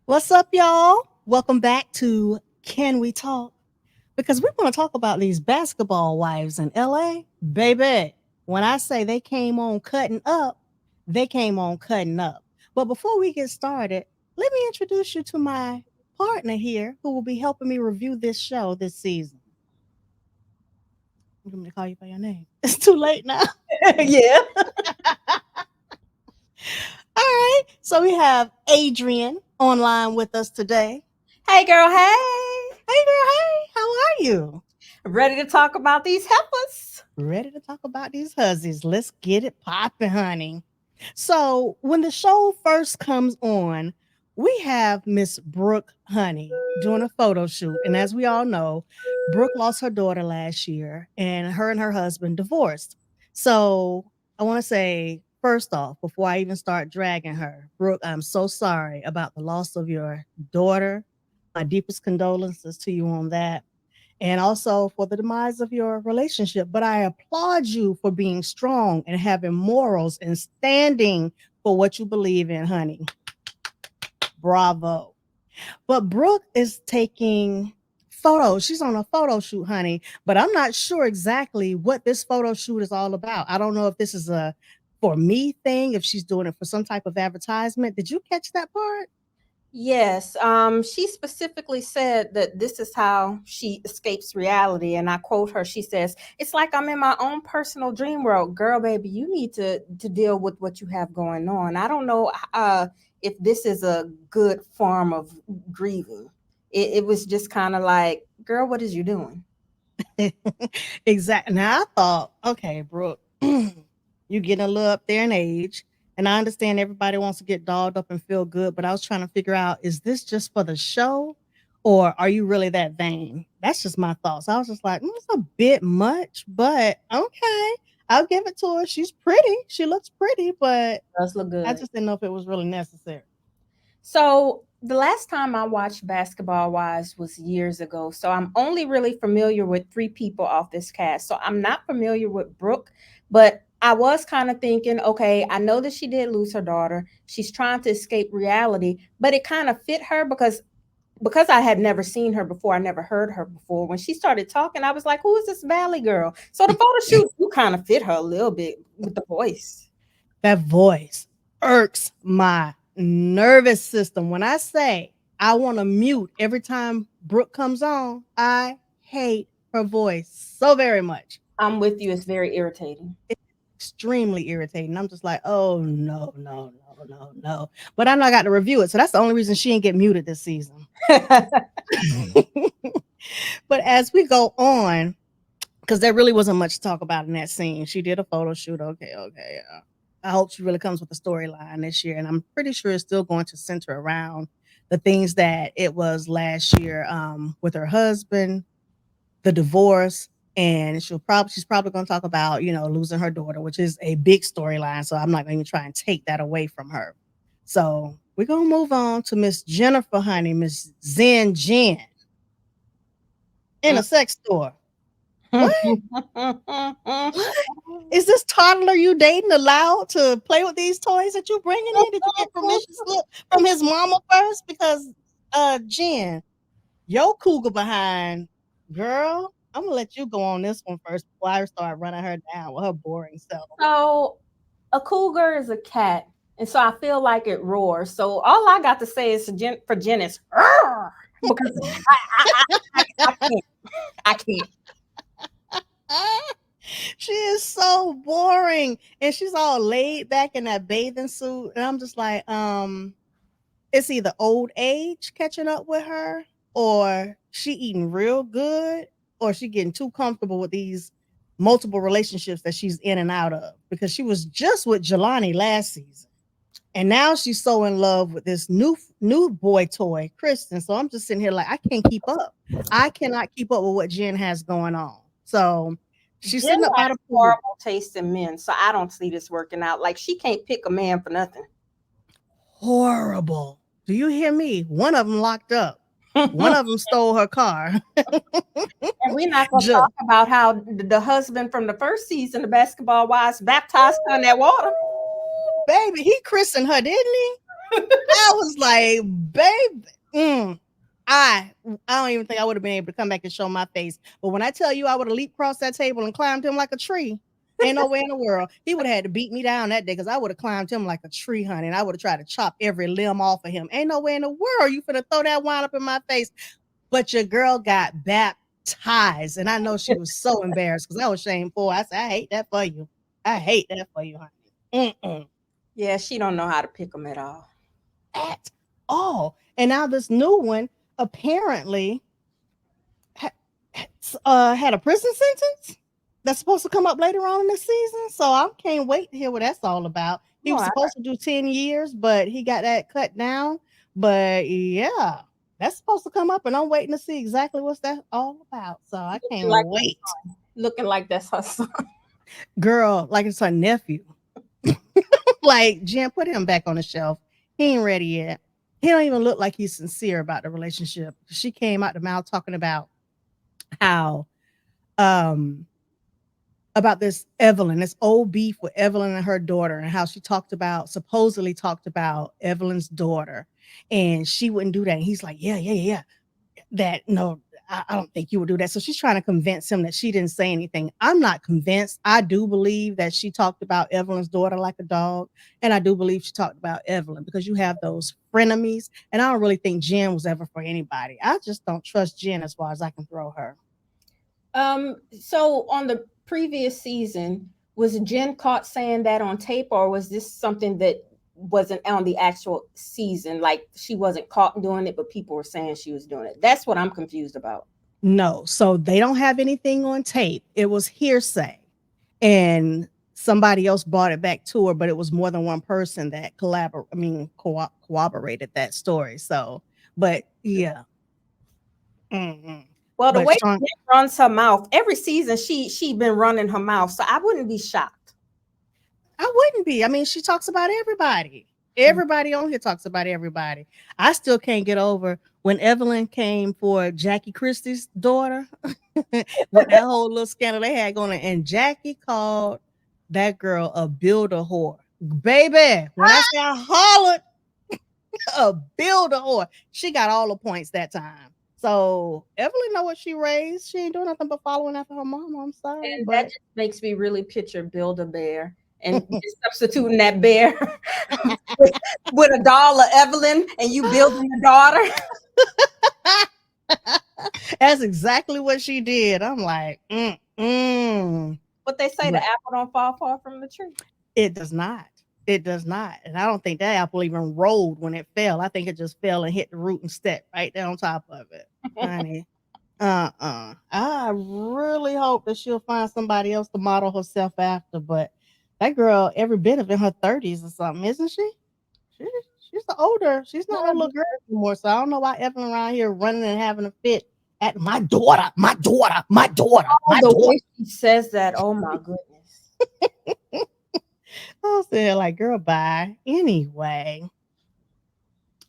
What's up, y'all? Welcome back to Can We Talk? Because we want to talk about these basketball wives in LA. Baby, when I say they came on cutting up, they came on cutting up. But before we get started, let me introduce you to my partner here who will be helping me review this show this season. I'm going to call you by your name. It's too late now. Yeah. All right. So we have Adrian online with us today. Hey, girl. Hey. Hey, girl. Hey, how are you? Ready to talk about these heifers? Ready to talk about these hussies. Let's get it popping, honey. So, when the show first comes on, we have Miss Brooke Honey doing a photo shoot. And as we all know, Brooke lost her daughter last year and her husband divorced. So, I want to say, first off, before I even start dragging her, Brooke, I'm so sorry about the loss of your daughter. My deepest condolences to you on that and also for the demise of your relationship. But I applaud you for being strong and having morals and standing for what you believe in, honey. Bravo. But Brooke is taking photos. She's on a photo shoot, honey. But I'm not sure exactly what this photo shoot is all about. I don't know if this is a for me thing, if she's doing it for some type of advertisement. Did you catch that part? Yes. She specifically said that this is how she escapes reality. And I quote her, she says, "It's like I'm in my own personal dream world." Girl, baby, you need to deal with what you have going on. I don't know if this is a good form of grieving. It was just kind of like, girl, what is you doing? Exactly. Now I thought, okay, Brooke, you getting a little up there in age, and I understand everybody wants to get dolled up and feel good, but I was trying to figure out, is this just for the show, or are you really that vain? That's just my thoughts. I was just like, it's a bit much, but okay, I'll give it to her. She's pretty. She looks pretty, but Does look I good. just didn't know if it was really necessary. So the last time I watched Basketball Wives was years ago. So I'm only really familiar with three people off this cast. So I'm not familiar with Brooke, but I was kind of thinking, okay, I know that she did lose her daughter. She's trying to escape reality, but it kind of fit her because I had never seen her before, I never heard her before. When she started talking, I was like, who is this Valley girl? So the photo shoot you kind of fit her a little bit with the voice. That voice irks my nervous system. When I say I want to mute every time Brooke comes on, I hate her voice so very much. I'm with you. It's very irritating. It's extremely irritating. I'm just like, oh no, no, no, no, no. But I know I got to review it. So that's the only reason she didn't get muted this season. But as we go on, because there really wasn't much to talk about in that scene. She did a photo shoot. Okay, okay. I hope she really comes with a storyline this year, and I'm pretty sure it's still going to center around the things that it was last year with her husband, the divorce, and she's probably going to talk about losing her daughter, which is a big storyline. So I'm not going to try and take that away from her. So we're going to move on to Miss Jennifer, honey, Miss Zen Jen in a sex store. What? What? Is this toddler you dating allowed to play with these toys that you bringing in? Did you get permission slip from his mama first? Because, Jen, your cougar behind, girl, I'm gonna let you go on this one first before I start running her down with her boring self. So a cougar is a cat, and so I feel like it roars. So all I got to say is for Jen is "Arr!" because I can't. I can't. She is so boring, and she's all laid back in that bathing suit, and I'm just like, it's either old age catching up with her, or she eating real good, or she getting too comfortable with these multiple relationships that she's in and out of. Because she was just with Jelani last season, and now she's so in love with this new boy toy, Kristen. So I'm just sitting here like I can't keep up. I cannot keep up with what Jen has going on. So she's Jen sitting up by has the pool. horrible taste in men, so I don't see this working out. Like she can't pick a man for nothing. Horrible. Do you hear me? One of them locked up. One of them stole her car. And we're not going to Just, talk about how the husband from the first season of Basketball Wives baptized her in that water. baby, he christened her, didn't he? I was like, baby, I don't even think I would have been able to come back and show my face. But when I tell you I would have leaped across that table and climbed him like a tree, ain't no way in the world. He would have had to beat me down that day because I would have climbed him like a tree, honey, and I would have tried to chop every limb off of him. Ain't no way in the world you finna throw that wine up in my face. But your girl got baptized, and I know she was so embarrassed because I was shameful. I said, I hate that for you. I hate that for you, honey. Yeah, she don't know how to pick them at all. At all. And now this new one apparently had a prison sentence that's supposed to come up later on in the season. So I can't wait to hear what that's all about. He was Oh, supposed to do 10 years, but he got that cut down. But yeah, that's supposed to come up, and I'm waiting to see exactly what's that all about. So I can't like wait. looking like that's her son. Girl, like it's her nephew. Like, Jen, put him back on the shelf. He ain't ready yet. He don't even look like he's sincere about the relationship. She came out the mouth talking how um about this Evelyn, this old beef with Evelyn and her daughter, and how she supposedly talked about Evelyn's daughter, and she wouldn't do that. And he's like, yeah. That no, I don't think you would do that. So she's trying to convince him that she didn't say anything. I'm not convinced. I do believe that she talked about Evelyn's daughter like a dog, and I do believe she talked about Evelyn because you have those frenemies, and I don't really think Jen was ever for anybody. I just don't trust Jen as far as I can throw her. So on the previous season, was Jen caught saying that on tape, or was this something that wasn't on the actual season? Like she wasn't caught doing it, but people were saying she was doing it. That's what I'm confused about. No, so they don't have anything on tape. It was hearsay, and somebody else brought it back to her, but it was more than one person that corroborated that story. So, but yeah. Mm-mm. Well, the But way Sean, Jen runs her mouth every season, she been running her mouth, so I wouldn't be shocked. I wouldn't be. I mean, she talks about everybody. Everybody on here talks about everybody. I still can't get over when Evelyn came for Jackie Christie's daughter with that whole little scandal they had going on, and Jackie called that girl a builder whore. Baby, when I say I hollered, a builder whore, she got all the points that time. So Evelyn know what she raised. She ain't doing nothing but following after her mama. I'm sorry, And that but just makes me really picture Build a Bear and just substituting that bear with, with a doll of Evelyn and you building a daughter. that's exactly what she did. I'm like, But they say the but apple don't fall far from the tree. it does not. It does not. And I don't think that apple even rolled when it fell. I think it just fell and hit the root and stepped right there on top of it. Honey. I really hope that she'll find somebody else to model herself after. But that girl, every bit of in her 30s or something, isn't she? She she's the older. She's not no little girl anymore. So I don't know why Evelyn around here running and having a fit at my daughter, my daughter, my daughter, Oh, my the daughter. way she says that, oh my goodness. I was there like, girl, bye. Anyway,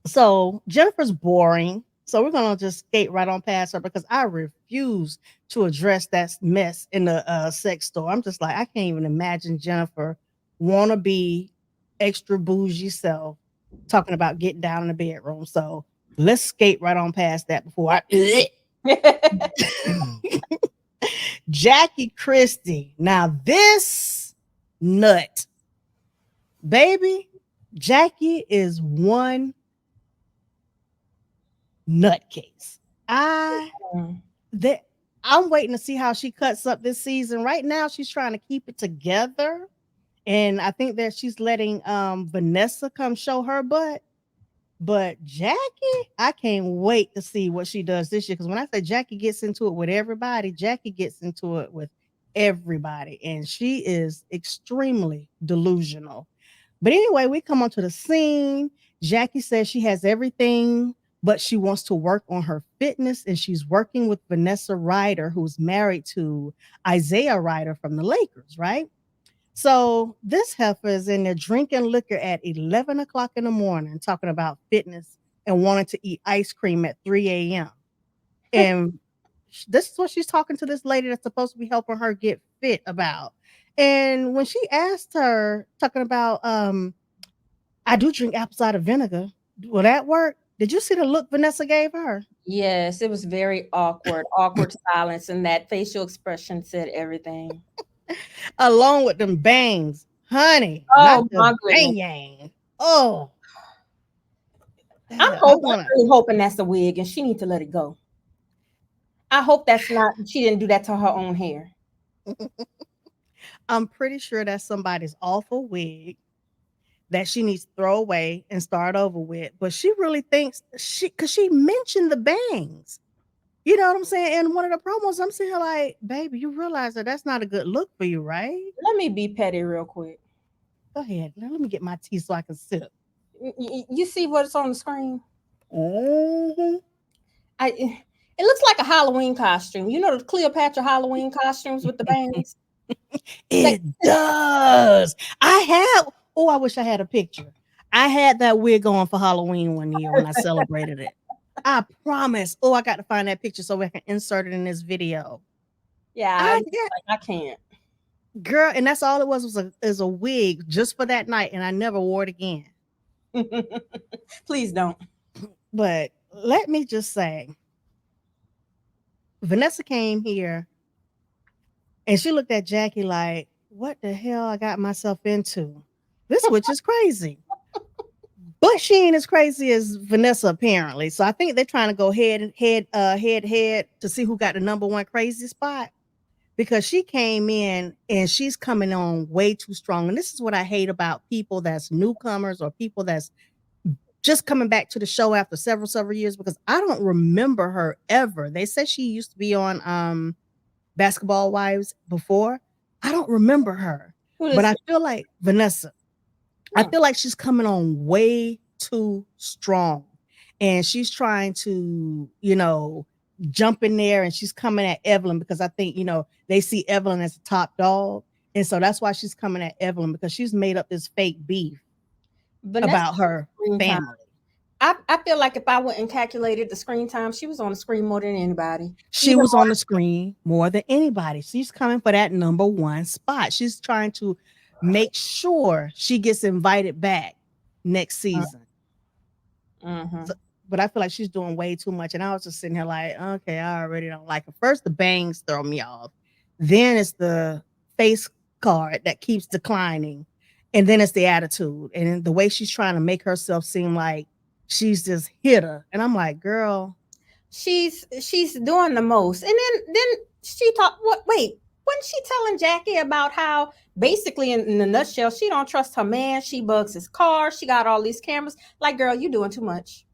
so Jennifer's boring. So we're gonna just skate right on past her because I refuse to address that mess in the sex store. I'm just like, I can't even imagine Jennifer wanna be extra bougie self talking about getting down in the bedroom. So let's skate right on past that before I Jackie Christie. Now this nut, baby, Jackie is one nutcase. I that I'm waiting to see how she cuts up this season. Right now, she's trying to keep it together. And I think that she's letting Vanessa come show her butt. But Jackie, I can't wait to see what she does this year. Because when I say Jackie gets into it with everybody, Jackie gets into it with everybody. And she is extremely delusional. But anyway, we come onto the scene. Jackie says she has everything, but she wants to work on her fitness. And she's working with Vanessa Rider, who's married to Isaiah Rider from the Lakers, right? So this heifer is in there drinking liquor at 11 o'clock in the morning, talking about fitness and wanting to eat ice cream at 3 a.m. And this is what she's talking to this lady that's supposed to be helping her get fit about. And when she asked her, talking about I do drink apple cider vinegar. Will that work? Did you see the look Vanessa gave her? Yes, it was very awkward, awkward silence, and that facial expression said everything. Along with them bangs. Honey, not Oh the my goodness. bang yang. Oh, I I'm want really hoping that's a wig and she needs to let it go. I hope that's not she didn't do that to her own hair. to. I'm pretty sure that's somebody's awful wig that she needs to throw away and start over with. But she really thinks because she mentioned the bangs. You know what I'm saying? In one of the promos, I'm sitting here like, baby, you realize that that's not a good look for you, right? Let me be petty real quick. Go ahead. Now let me get my tea so I can sip. You see what's on the screen? Mm-hmm. It looks like a Halloween costume. You know the Cleopatra Halloween costumes with the bangs? Like, It does. I wish I had a picture. I had that wig on for Halloween one year when I celebrated it. I promise. Oh, I got to find that picture so we can insert it in this video. yeah, I I can't. girl, and that's all it was is a wig just for that night, and I never wore it again. Please don't. But let me just say, Vanessa came here and she looked at Jackie like, "What the hell I got myself into? This witch is crazy." But she ain't as crazy as Vanessa apparently. So I think they're trying to go head to see who got the number one crazy spot because she came in and she's coming on way too strong. And this is what I hate about people that's newcomers or people that's just coming back to the show after several years because I don't remember her ever. They said she used to be on Basketball Wives before. I don't remember her. Who But this? I feel like Vanessa, I Hmm. feel like she's coming on way too strong. And she's trying to, jump in there and she's coming at Evelyn because I think, they see Evelyn as a top dog. And so that's why she's coming at Evelyn because she's made up this fake beef Vanessa about her screen time. family. I feel like if I went and calculated the screen time, she was on the screen more than anybody. She Even was on the screen more than anybody. She's coming for that number one spot. She's trying to make sure she gets invited back next more. season. Mm-hmm. So, but I feel like she's doing way too much. And I was just sitting here like, okay, I already don't like her. First, the bangs throw me off. Then it's the face card that keeps declining. And then it's the attitude. And the way she's trying to make herself seem like she's this hitter. And I'm like, girl, She's doing the most, and then she talked. What? Wait, wasn't she telling Jackie about how basically in a nutshell she don't trust her man? She bugs his car. She got all these cameras. Like, girl, you doing too much.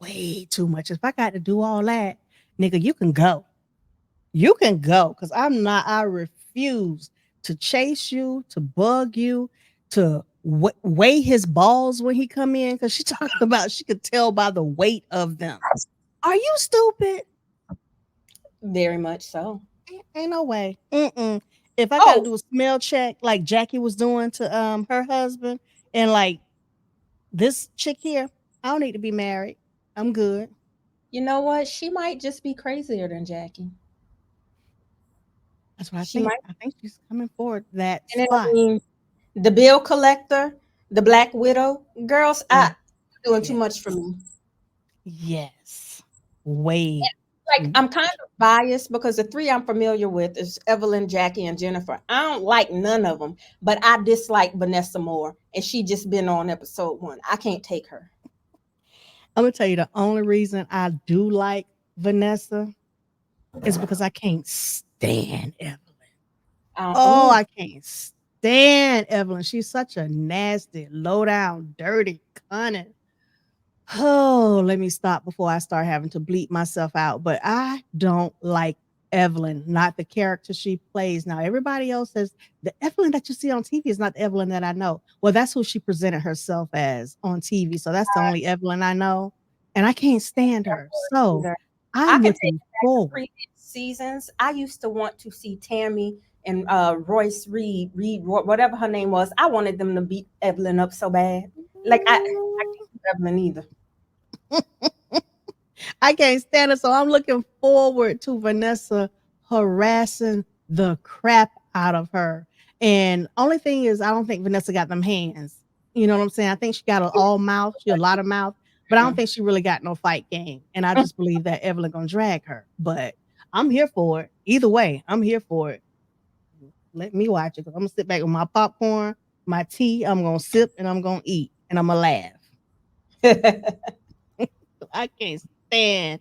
way too much. If I got to do all that, nigga, you can go. You can go because I refuse to chase you, to bug you, to weigh his balls when he come in because she talking about she could tell by the weight of them. Are you stupid? Very much so. Ain't no way. Mm-mm. If I got to Oh, do a smell check like Jackie was doing to her husband and like this chick here, I don't need to be married. I'm good. you know what? She might just be crazier than Jackie. That's what I She think. might. I think she's coming for that And then I spot. mean, the bill collector, the Black Widow, girls, Mm, doing too yeah. much for me. Yes. Way Like, too I'm kind much. of biased because the three I'm familiar with is Evelyn, Jackie, and Jennifer. I don't like none of them, but I dislike Vanessa more, and she just been on episode 1. I can't take her. I'm gonna tell you the only reason I do like Vanessa is because I can't stand Evelyn. Oh, Oh, I can't stand Evelyn. She's such a nasty, low down, dirty, cunning. Oh, let me stop before I start having to bleep myself out. But I don't like Evelyn, not the character she plays. Now, everybody else says the Evelyn that you see on TV is not the Evelyn that I know. Well, that's who she presented herself as on TV. So that's the only Evelyn I know. And I can't stand her. So either. I I'm could take looking it back to forward. previous seasons. I used to want to see Tammy and Royce whatever her name was. I wanted them to beat Evelyn up so bad. Like, I can't do Evelyn either. I can't stand it. So I'm looking forward to Vanessa harassing the crap out of her. And only thing is, I don't think Vanessa got them hands. You know what I'm saying? I think she got all mouth, she a lot of mouth, but I don't think she really got no fight game. And I just believe that Evelyn gonna drag her. But I'm here for it. Either way, I'm here for it. Let me watch it because I'm gonna sit back with my popcorn, my tea. I'm gonna sip and I'm gonna eat and I'm gonna laugh. I can't stand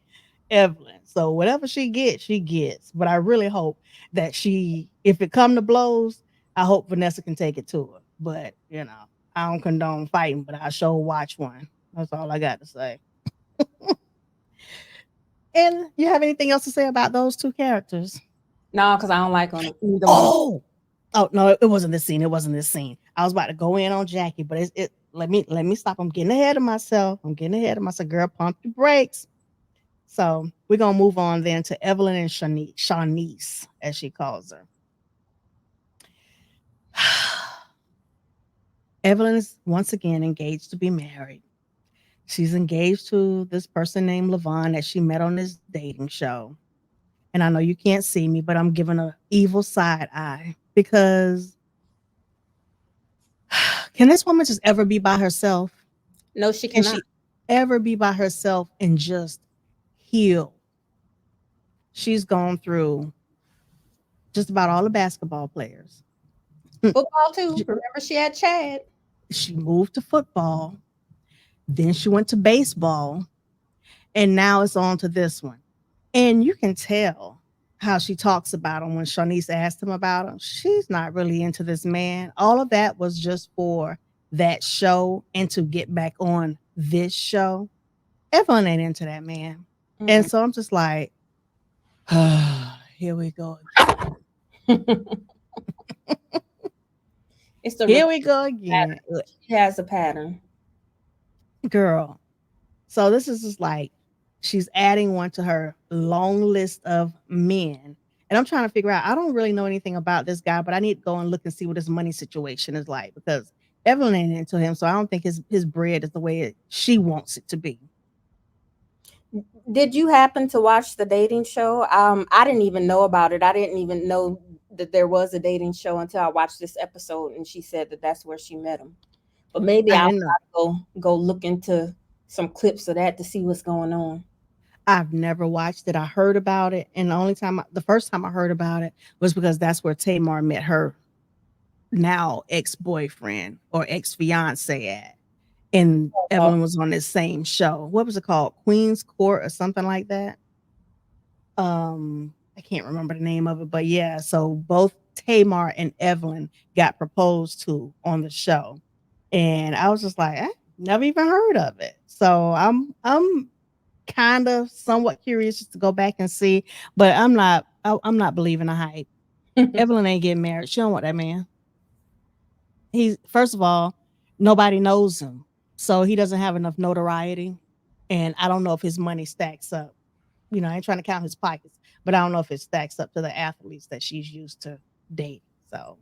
Evelyn. So whatever she gets, she gets. But I really hope that if it come to blows, I hope Vanessa can take it to her. But I don't condone fighting, but I sure watch one. That's all I got to say. And you have anything else to say about those two characters? No, because I don't like them either one. Oh no, it wasn't this scene. It wasn't this scene. I was about to go in on Jackie, but it. Let me stop. I'm getting ahead of myself. Girl, pump your brakes. So we're gonna move on then to Evelyn and Shanice, as she calls her. Evelyn is once again engaged to be married. She's engaged to this person named Levon that she met on this dating show. And I know you can't see me, but I'm giving a evil side eye because can this woman just ever be by herself? No, she Can cannot. she ever be by herself and just heal? She's gone through just about all the basketball players. Football too. Remember, she had Chad. She moved to football, then she went to baseball, and now it's on to this one. And you can tell how she talks about him when Shanice asked him about him. She's not really into this man. All of that was just for that show and to get back on this show. Evelyn ain't into that man. And so I'm just like, here we go again. It's the Here we go again. pattern. She has a pattern. Girl. So this is just like she's adding one to her long list of men. And I'm trying to figure out, I don't really know anything about this guy, but I need to go and look and see what his money situation is like because Evelyn ain't into him. So I don't think his bread is the way she wants it to be. Did you happen to watch the dating show? I didn't even know about it. I didn't even know that there was a dating show until I watched this episode, and she said that that's where she met him. But maybe I I'll didn't know. go look into some clips of that to see what's going on. I've never watched it. I heard about it. And the first time I heard about it was because that's where Tamar met her now ex-boyfriend or ex-fiance at. And Oh, Evelyn was on this same show. What was it called? Queen's Court or something like that. I can't remember the name of it, but yeah, so both Tamar and Evelyn got proposed to on the show. And I was just like, I never even heard of it. So I'm kind of somewhat curious just to go back and see, but I'm not believing the hype. Evelyn ain't getting married. She don't want that man. He's first of all, nobody knows him. So he doesn't have enough notoriety. And I don't know if his money stacks up. I ain't trying to count his pockets, but I don't know if it stacks up to the athletes that she's used to dating. So,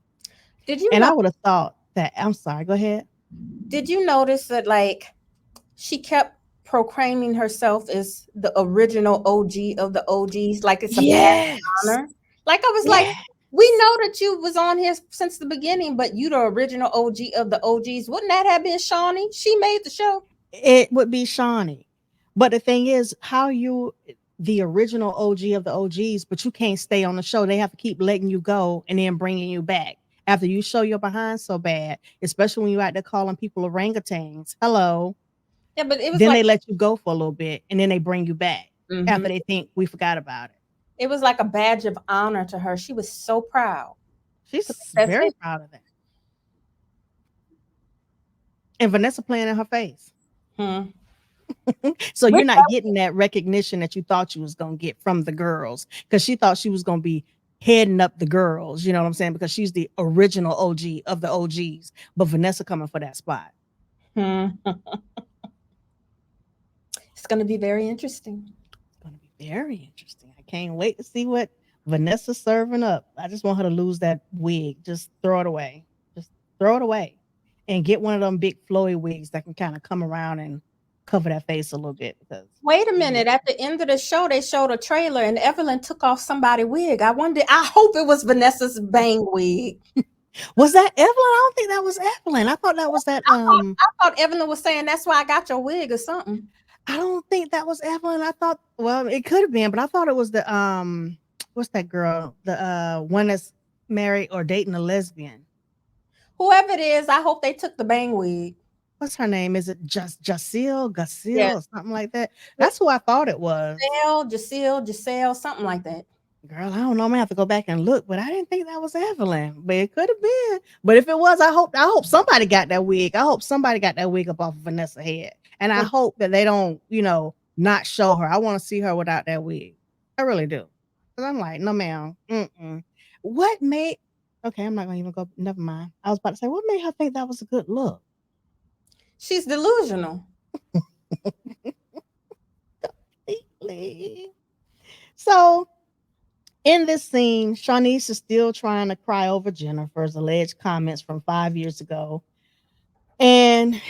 did you and know? I would have thought that, I'm sorry, go ahead. Did you notice that she kept proclaiming herself as the original OG of the OGs, like it's a badge Yes. of honor? Like I was like, Yeah. we know that you was on here since the beginning, but you the original OG of the OGs. Wouldn't that have been Shawnee? She made the show. It would be Shawnee. But the thing is, how you the original OG of the OGs, but you can't stay on the show. They have to keep letting you go and then bringing you back after you show your behind so bad, especially when you're out there calling people orangutans. Hello. Yeah, but it was Then like they let you go for a little bit and then they bring you back mhm. after they think we forgot about it. It was like a badge of honor to her. She was so proud. She's That's very it. proud of that. And Vanessa playing in her face. Hmm. So Which you're not getting that recognition that you thought you was going to get from the girls because she thought she was going to be heading up the girls. You know what I'm saying? Because she's the original OG of the OGs. But Vanessa coming for that spot. it's going to be very interesting. It's going to be very interesting. I can't wait to see what Vanessa's serving up. I just want her to lose that wig. Just throw it away. Just throw it away. And get one of them big flowy wigs that can kind of come around and cover that face a little bit. Because Wait a minute. At the end of the show, they showed a trailer and Evelyn took off somebody's wig. I hope it was Vanessa's bang wig. Was that Evelyn? I don't think that was Evelyn. I thought that was that. I thought Evelyn was saying that's why I got your wig or something. I don't think that was Evelyn. I thought, well, it could have been, but I thought it was the what's that girl? The one that's married or dating a lesbian. Whoever it is, I hope they took the bang wig. What's her name? Is it just Jacille, Yeah. Gacille, or something like that? That's who I thought it was. Giselle, something like that. Girl, I don't know. I'm gonna have to go back and look, but I didn't think that was Evelyn. But it could have been. But if it was, I hope somebody got that wig. I hope somebody got that wig up off of Vanessa's head. And I hope that they don't, not show her. I want to see her without that wig. I really do. Because I'm like, no, ma'am. Mm-mm. What made okay, I'm not gonna even go, never mind. I was about to say, what made her think that was a good look? She's delusional. Completely. So in this scene, Shawnice is still trying to cry over Jennifer's alleged comments from 5 years ago. And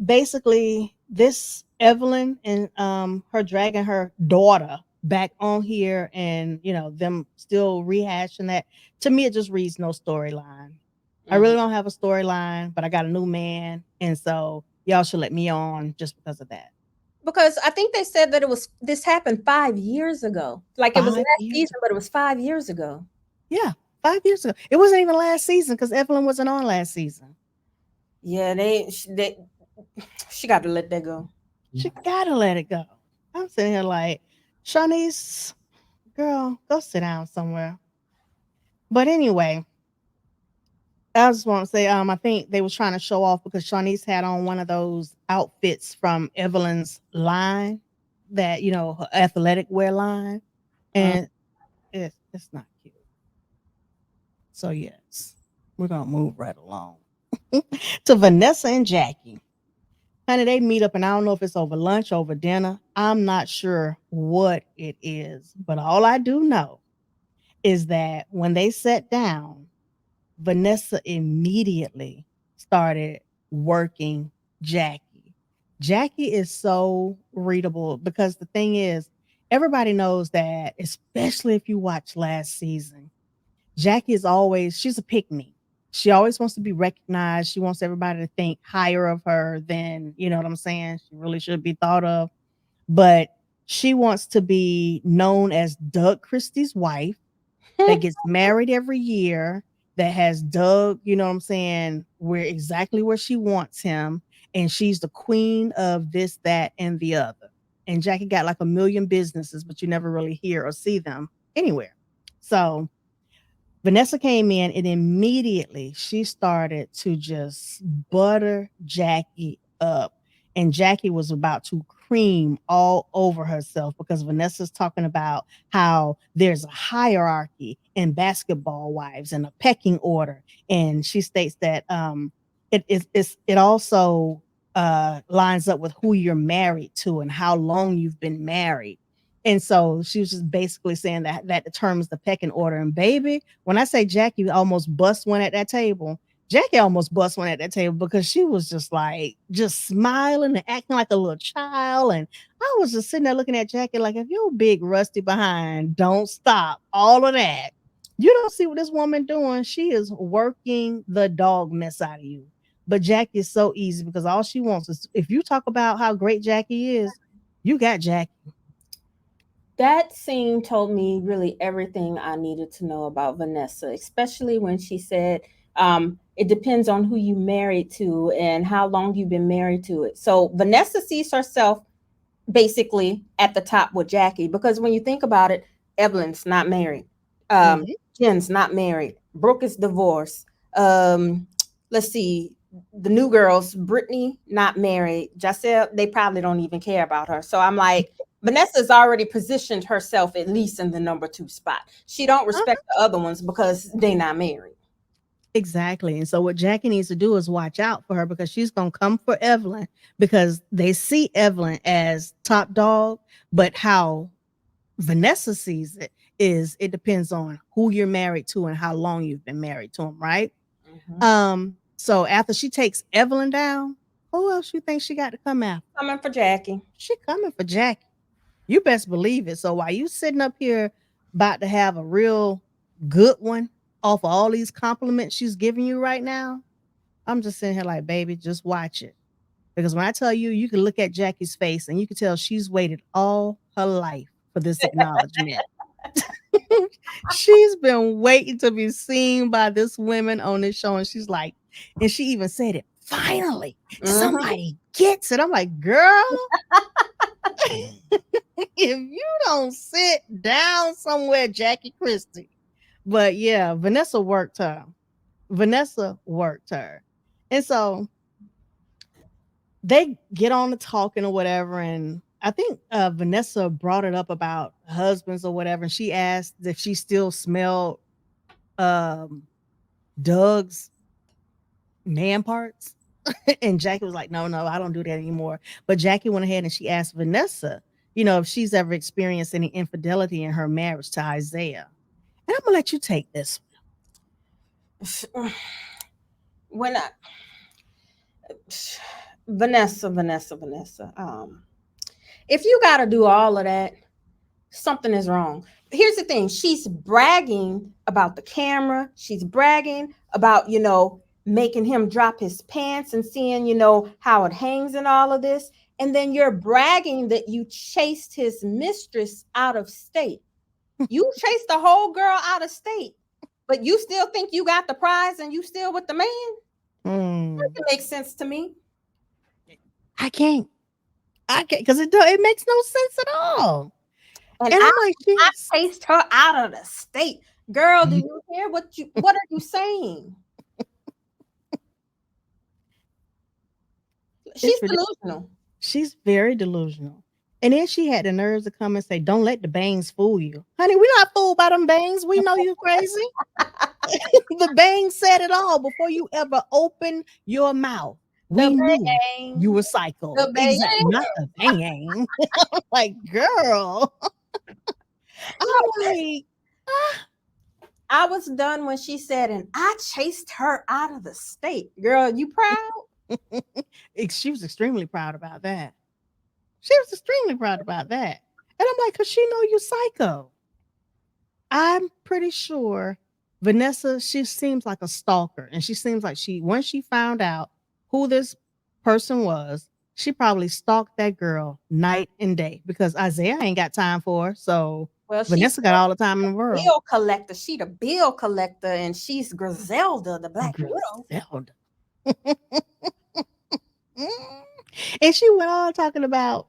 basically, this Evelyn and her dragging her daughter back on here and them still rehashing that. To me, it just reads no storyline. I really don't have a storyline, but I got a new man, and so y'all should let me on just because of that. Because I think they said that this happened 5 years ago. Like it was 5 last years season, ago. but it was 5 years ago. Yeah, 5 years ago. It wasn't even last season because Evelyn wasn't on last season. Yeah, she got to let that go. She gotta let it go. I'm sitting here like, Shawnice, girl, go sit down somewhere. But anyway, I just want to say, I think they was trying to show off because Shawnice had on one of those outfits from Evelyn's line, that her athletic wear line, Mm. and it's not cute. So yes, we're gonna move right along to Vanessa and Jackie. Honey, they meet up, and I don't know if it's over lunch, over dinner. I'm not sure what it is, but all I do know is that when they sat down, Vanessa immediately started working Jackie. Jackie is so readable because the thing is, everybody knows that, especially if you watch last season, Jackie is always, she's a pick me. She always wants to be recognized. She wants everybody to think higher of her than, you know what I'm saying? She really should be thought of. But she wants to be known as Doug Christie's wife that gets married every year, that has Doug, you know what I'm saying, where exactly where she wants him. And she's the queen of this, that, and the other. And Jackie got like a million businesses, but you never really hear or see them anywhere. So Vanessa came in and immediately she started to just butter Jackie up. And Jackie was about to cream all over herself because Vanessa's talking about how there's a hierarchy in basketball wives and a pecking order. And she states that it also lines up with who you're married to and how long you've been married. And so she was just basically saying that determines the pecking order. And baby, when I say Jackie almost bust one at that table, Jackie almost bust one at that table because she was just like, just smiling and acting like a little child. And I was just sitting there looking at Jackie like, if your big rusty behind don't stop all of that, you don't see what this woman doing. She is working the dog mess out of you. But Jackie is so easy because all she wants is, if you talk about how great Jackie is, you got Jackie. That scene told me really everything I needed to know about Vanessa, especially when she said, it depends on who you married to and how long you've been married to it. So Vanessa sees herself basically at the top with Jackie, because when you think about it, Evelyn's not married. Mhm. Jen's not married. Brooke is divorced. Let's see, the new girls, Brittany, not married. Giselle, they probably don't even care about her. So I'm like, Vanessa's already positioned herself at least in the number 2 spot. She don't respect the other ones because they not married. Exactly. And so what Jackie needs to do is watch out for her because she's going to come for Evelyn because they see Evelyn as top dog. But how Vanessa sees it is, it depends on who you're married to and how long you've been married to him, right? So after she takes Evelyn down, who else you think she got to come after? Coming for Jackie. She coming for Jackie. You best believe it. So while you sitting up here about to have a real good one, off of all these compliments she's giving you right now. I'm just sitting here like, baby, just watch it. Because when I tell you, you can look at Jackie's face and you can tell she's waited all her life for this acknowledgement. She's been waiting to be seen by this woman on this show. And she's like, and she even said it, finally, Mhm. somebody gets it. I'm like, girl, if you don't sit down somewhere, Jackie Christie. But yeah, Vanessa worked her. Vanessa worked her. And so they get on the talking or whatever. And I think Vanessa brought it up about husbands or whatever. And she asked if she still smelled um, Doug's man parts. And Jackie was like, no, no, I don't do that anymore. But Jackie went ahead and she asked Vanessa, if she's ever experienced any infidelity in her marriage to Isaiah. And I'm going to let you take this. When I, Vanessa, if you got to do all of that, something is wrong. Here's the thing, she's bragging about the camera, she's bragging about, making him drop his pants and seeing, how it hangs and all of this. And then you're bragging that you chased his mistress out of state. You chased the whole girl out of state, but you still think you got the prize and you still with the man? That doesn't make sense to me. I can't. Because it makes no sense at all. And And I, I'm like, I she's chased her out of the state. Girl, do you hear what are you saying? She's it's ridiculous. delusional. She's very delusional. And then she had the nerves to come and say, don't let the bangs fool you. Honey, we're not fooled by them bangs. We know you crazy. The bangs said it all before you ever opened your mouth. The We knew you bang. were psycho. The bang. Exactly. Not the bang. Like, girl. I'm like, ah. I was done when she said, and I chased her out of the state. Girl, you proud? She was extremely proud about that. She was extremely proud about that. And I'm like, because she know you psycho. I'm pretty sure Vanessa, she seems like a stalker. And she seems like once she found out who this person was, she probably stalked that girl night and day because Isaiah ain't got time for her. So Well, Vanessa got all the time in the world. bill collector. She the bill collector, and she's Griselda, the Black Widow. Griselda. And she went on talking about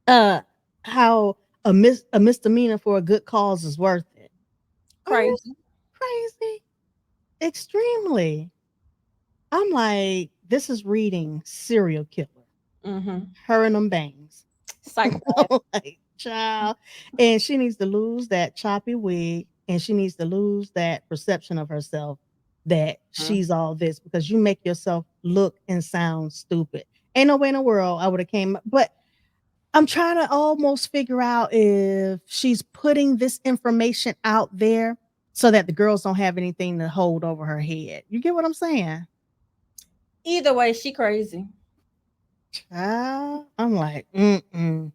uh how a misdemeanor for a good cause is worth it. Crazy. Crazy. Extremely. I'm like, this is reading serial killer. Mm-hmm. Her and them bangs. Psychopath. Like, child. And she needs to lose that choppy wig and she needs to lose that perception of herself that she's all this because you make yourself look and sound stupid. Ain't no way in the world I would have came, but I'm trying to almost figure out if she's putting this information out there so that the girls don't have anything to hold over her head. You get what I'm saying? Either way, she crazy. Child, I'm like, mm-mm.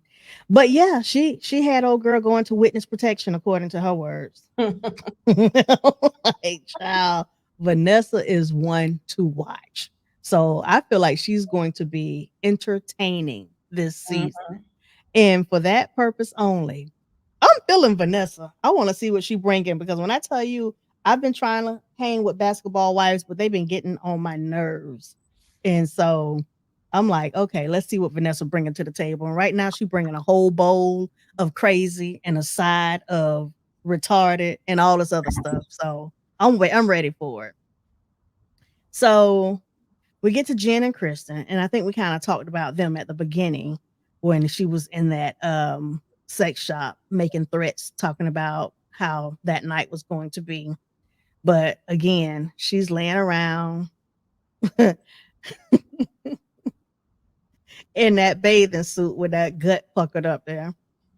But yeah, she had old girl going to witness protection according to her words. Like, child, Vanessa is one to watch. So I feel like she's going to be entertaining this season. And for that purpose only, I'm feeling Vanessa. I want to see what she bringing because when I tell you, I've been trying to hang with basketball wives, but they've been getting on my nerves. And so I'm like, okay, let's see what Vanessa bringing to the table. And right now, she's bringing a whole bowl of crazy and a side of retarded and all this other stuff. So I'm ready for it. So we get to Jen and Kristen, and I think we kind of talked about them at the beginning when she was in that sex shop making threats, talking about how that night was going to be. But again, she's laying around in that bathing suit with that gut puckered up there.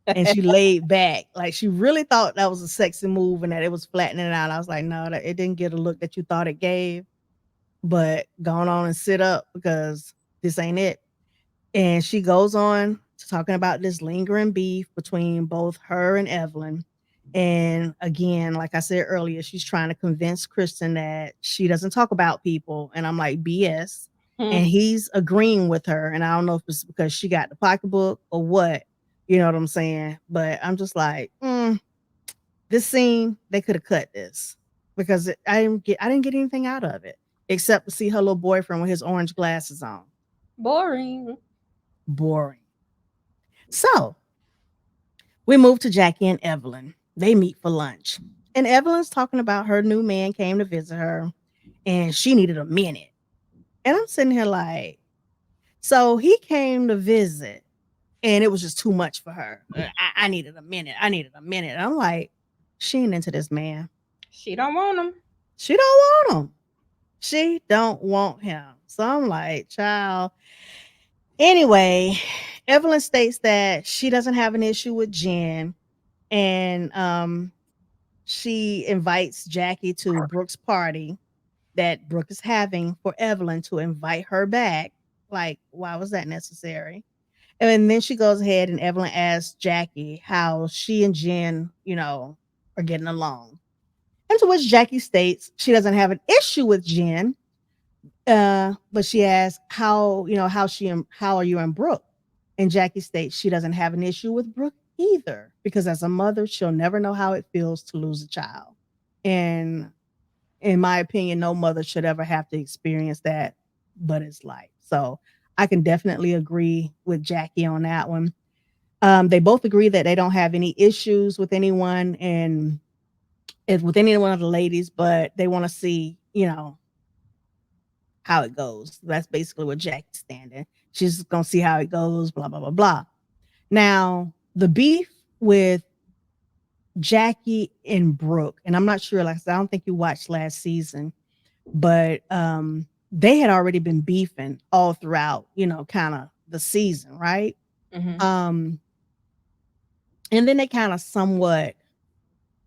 And she laid back. Like she really thought that was a sexy move and that it was flattening out. I was like, no, it didn't get a look that you thought it gave. But go on and sit up because this ain't it. And she goes on to talking about this lingering beef between both her and Evelyn. And again, like I said earlier, she's trying to convince Kristen that she doesn't talk about people. And I'm like, BS. Hmm. And he's agreeing with her. And I don't know if it's because she got the pocketbook or what. You know what I'm saying? But I'm just like, this scene, they could have cut this because I didn't get anything out of it except to see her little boyfriend with his orange glasses on. Boring. Boring. So we move to Jackie and Evelyn. They meet for lunch. And Evelyn's talking about her new man came to visit her and she needed a minute. And I'm sitting here like, so he came to visit and it was just too much for her. I needed a minute. I needed a minute. And I'm like, she ain't into this man. She don't want them. She don't want him. She don't want him. So I'm like, child. Anyway, Evelyn states that she doesn't have an issue with Jen. And she invites Jackie to Brooke's party that Brooke is having for Evelyn to invite her back. Like, why was that necessary? And then she goes ahead and Evelyn asks Jackie how she and Jen, are getting along. And to which Jackie states she doesn't have an issue with Jen, but she asks how are you and Brooke? And Jackie states she doesn't have an issue with Brooke either because as a mother, she'll never know how it feels to lose a child. And in my opinion, no mother should ever have to experience that, but it's life. So I can definitely agree with Jackie on that one. They both agree that they don't have any issues with anyone and with any one of the ladies, but they want to see, how it goes. That's basically what Jackie's standing. She's gonna see how it goes, blah, blah, blah, blah. Now, the beef with Jackie and Brooke, and I'm not sure, like I said, I don't think you watched last season, but they had already been beefing all throughout, kind of the season, right? Hmm. Um, and then they kind of somewhat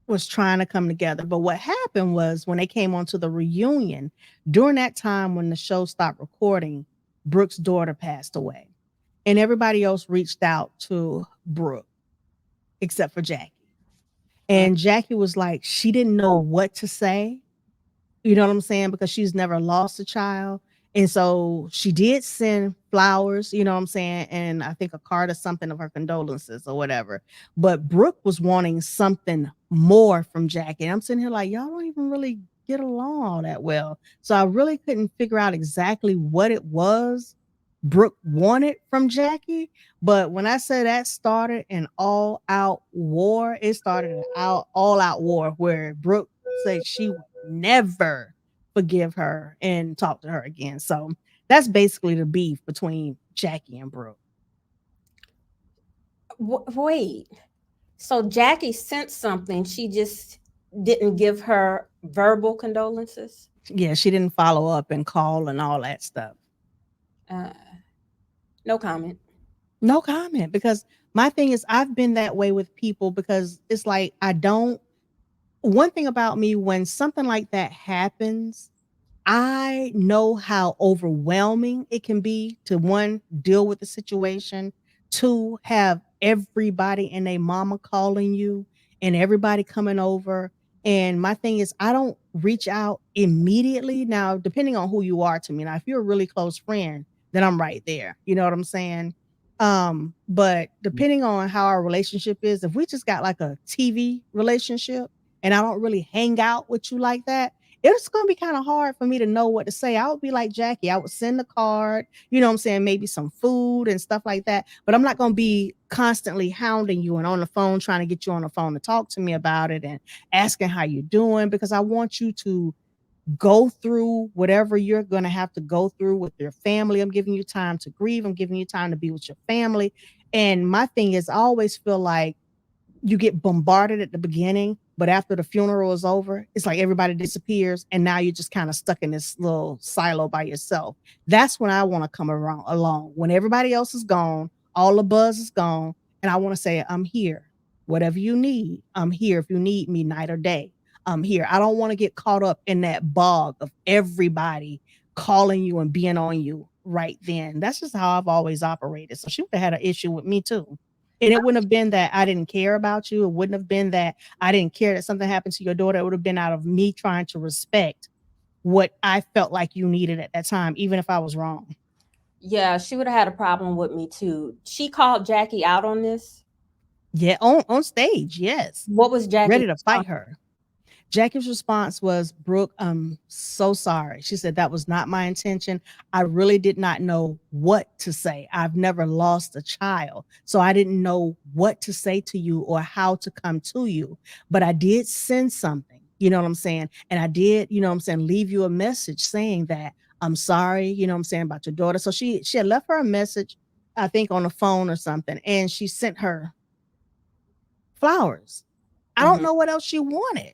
was trying to come together. But what happened was when they came onto the reunion, during that time when the show stopped recording, Brooke's daughter passed away. And everybody else reached out to Brooke except for Jackie. And Jackie was like, she didn't know what to say. You know what I'm saying? Because she's never lost a child. And so she did send flowers, you know what I'm saying? And I think a card or something of her condolences or whatever. But Brooke was wanting something more from Jackie. And I'm sitting here like, y'all don't even really get along all that well. So I really couldn't figure out exactly what it was Brooke wanted from Jackie. But when I say that started an all out war, it started an all out war where Brooke said she would never forgive her and talk to her again. So that's basically the beef between Jackie and Brooke. Wait. So Jackie sent something. She just didn't give her verbal condolences. Yeah, she didn't follow up and call and all that stuff. Uh, no comment. No comment because my thing is I've been that way with people because it's like I don't one thing about me when something like that happens, I know how overwhelming it can be to one, deal with the situation, two, have everybody and their mama calling you and everybody coming over. And my thing is, I don't reach out immediately. Now, depending on who you are to me. Now, if you're a really close friend, then I'm right there. You know what I'm saying? But depending on how our relationship is, if we just got like a TV relationship and I don't really hang out with you like that, it's going to be kind of hard for me to know what to say. I would be like Jackie. I would send a card, you know what I'm saying? Maybe some food and stuff like that. But I'm not going to be constantly hounding you and on the phone, trying to get you on the phone to talk to me about it and asking how you're doing because I want you to go through whatever you're going to have to go through with your family. I'm giving you time to grieve. I'm giving you time to be with your family. And my thing is, I always feel like you get bombarded at the beginning, but after the funeral is over, it's like everybody disappears, and now you're just kind of stuck in this little silo by yourself. That's when I want to come around along. When everybody else is gone, all the buzz is gone, and I want to say, I'm here. Whatever you need, I'm here. If you need me night or day, I'm here. I don't want to get caught up in that bog of everybody calling you and being on you right then. That's just how I've always operated. So she would have had an issue with me too. And it wouldn't have been that I didn't care about you. It wouldn't have been that I didn't care that something happened to your daughter. It would have been out of me trying to respect what I felt like you needed at that time, even if I was wrong. Yeah, she would have had a problem with me too. She called Jackie out on this. Yeah, on stage, yes. What was Jackie's Ready to fight response? her. Jackie's response was, Brooke, I'm so sorry. She said, that was not my intention. I really did not know what to say. I've never lost a child. So I didn't know what to say to you or how to come to you. But I did send something, you know what I'm saying? And I did, you know what I'm saying, leave you a message saying that I'm sorry, you know what I'm saying, about your daughter. So she had left her a message, I think on the phone or something, and she sent her flowers. I don't Mhm. know what else she wanted.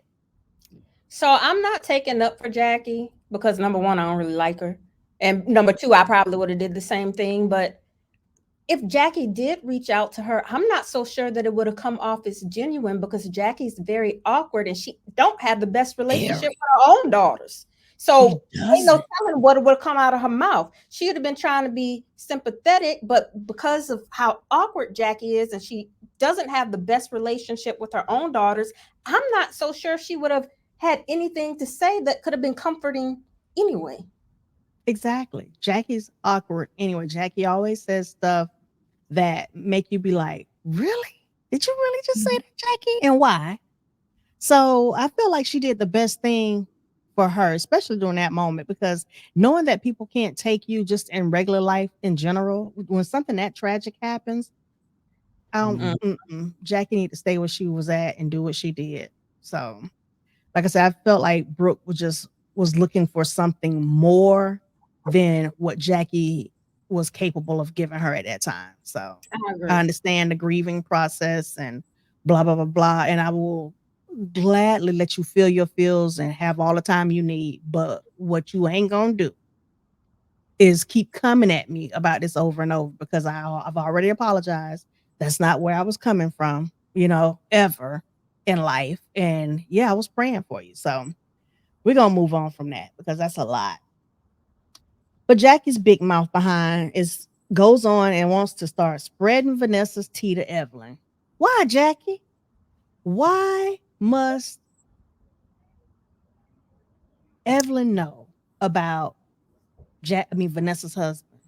So I'm not taking up for Jackie because number one, I don't really like her, and number two, I probably would have did the same thing. But if Jackie did reach out to her, I'm not so sure that it would have come off as genuine because Jackie's very awkward and she don't have the best relationship Very. with her own daughters. She So ain't no doesn't. telling what would come out of her mouth. She would have been trying to be sympathetic, but because of how awkward Jackie is and she doesn't have the best relationship with her own daughters, I'm not so sure she would have had anything to say that could have been comforting anyway. Exactly. Jackie's awkward. Anyway, Jackie always says stuff that make you be like, really? Did you really just say that, Jackie? And why? So I feel like she did the best thing for her, especially during that moment, because knowing that people can't take you just in regular life in general, when something that tragic happens, Mm. Jackie need to stay where she was at and do what she did. So like I said, I felt like Brooke was looking for something more than what Jackie was capable of giving her at that time. So I I agree. understand the grieving process and blah blah blah blah. And I will gladly let you feel your feels and have all the time you need. But what you ain't gonna do is keep coming at me about this over and over because I've already apologized. That's not where I was coming from, ever in life. And yeah, I was praying for you. So we're gonna move on from that because that's a lot. But Jackie's big mouth behind is goes on and wants to start spreading Vanessa's tea to Evelyn. Why, Jackie? Why must Evelyn know about Vanessa's husband?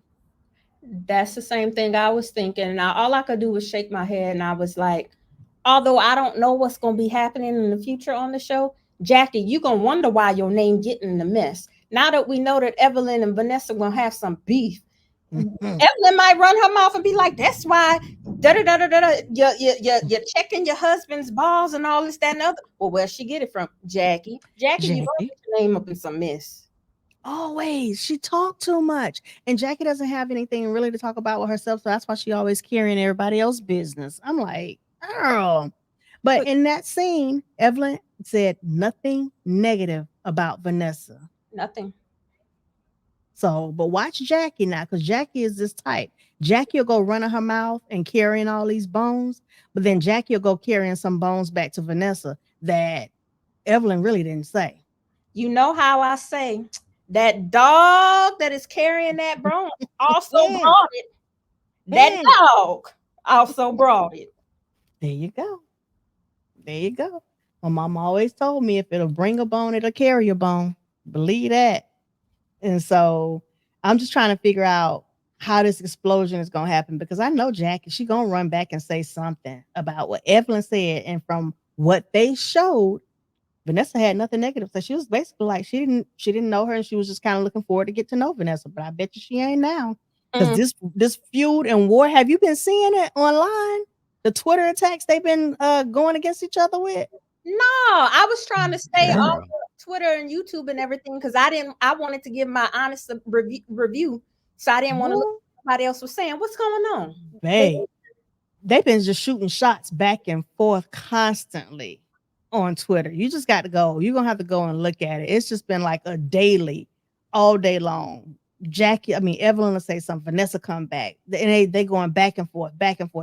That's the same thing I was thinking. Now, all I could do was shake my head, and I was like, although I don't know what's going to be happening in the future on the show, Jackie, you're going to wonder why your name getting in the mess. Now that we know that Evelyn and Vanessa going to have some beef, Mhm. Evelyn might run her mouth and be like, that's why da da da da da. You're checking your husband's balls and all this, that, and other. Well, where she get it from? Jackie. Jackie, you going to Jackie. get your name up in some mess. Always. She talked too much. And Jackie doesn't have anything really to talk about with herself. So that's why she always carrying everybody else's business. I'm like, girl. But But in that scene, Evelyn said nothing negative about Vanessa. nothing. So, but watch Jackie now, because Jackie is this type. Jackie will go running her mouth and carrying all these bones, but then Jackie will go carrying some bones back to Vanessa that Evelyn really didn't say. You know how I say that dog that is carrying that broom also Mm, brought it. That mm. dog also brought it. There you go. There you go. My mom always told me if it'll bring a bone, it'll carry a bone. Believe that. And so I'm just trying to figure out how this explosion is gonna happen because I know Jackie, she gonna run back and say something about what Evelyn said. And from what they showed, Vanessa had nothing negative. So she was basically like she didn't know her and she was just kind of looking forward to get to know Vanessa. But I bet you she ain't now. Because Mm, this feud and war, have you been seeing it online? The Twitter attacks they've been going against each other with? no, I was trying to stay off Girl. of Twitter and YouTube and everything because I wanted to give my honest review. So I didn't want to look Boy, at what somebody else was saying. What's going on? They, babe. They've been just shooting shots back and forth constantly on Twitter. You just got to go. You're gonna have to go and look at it. It's just been like a daily, all day long. Evelyn will say something, Vanessa come back. And they going back and forth,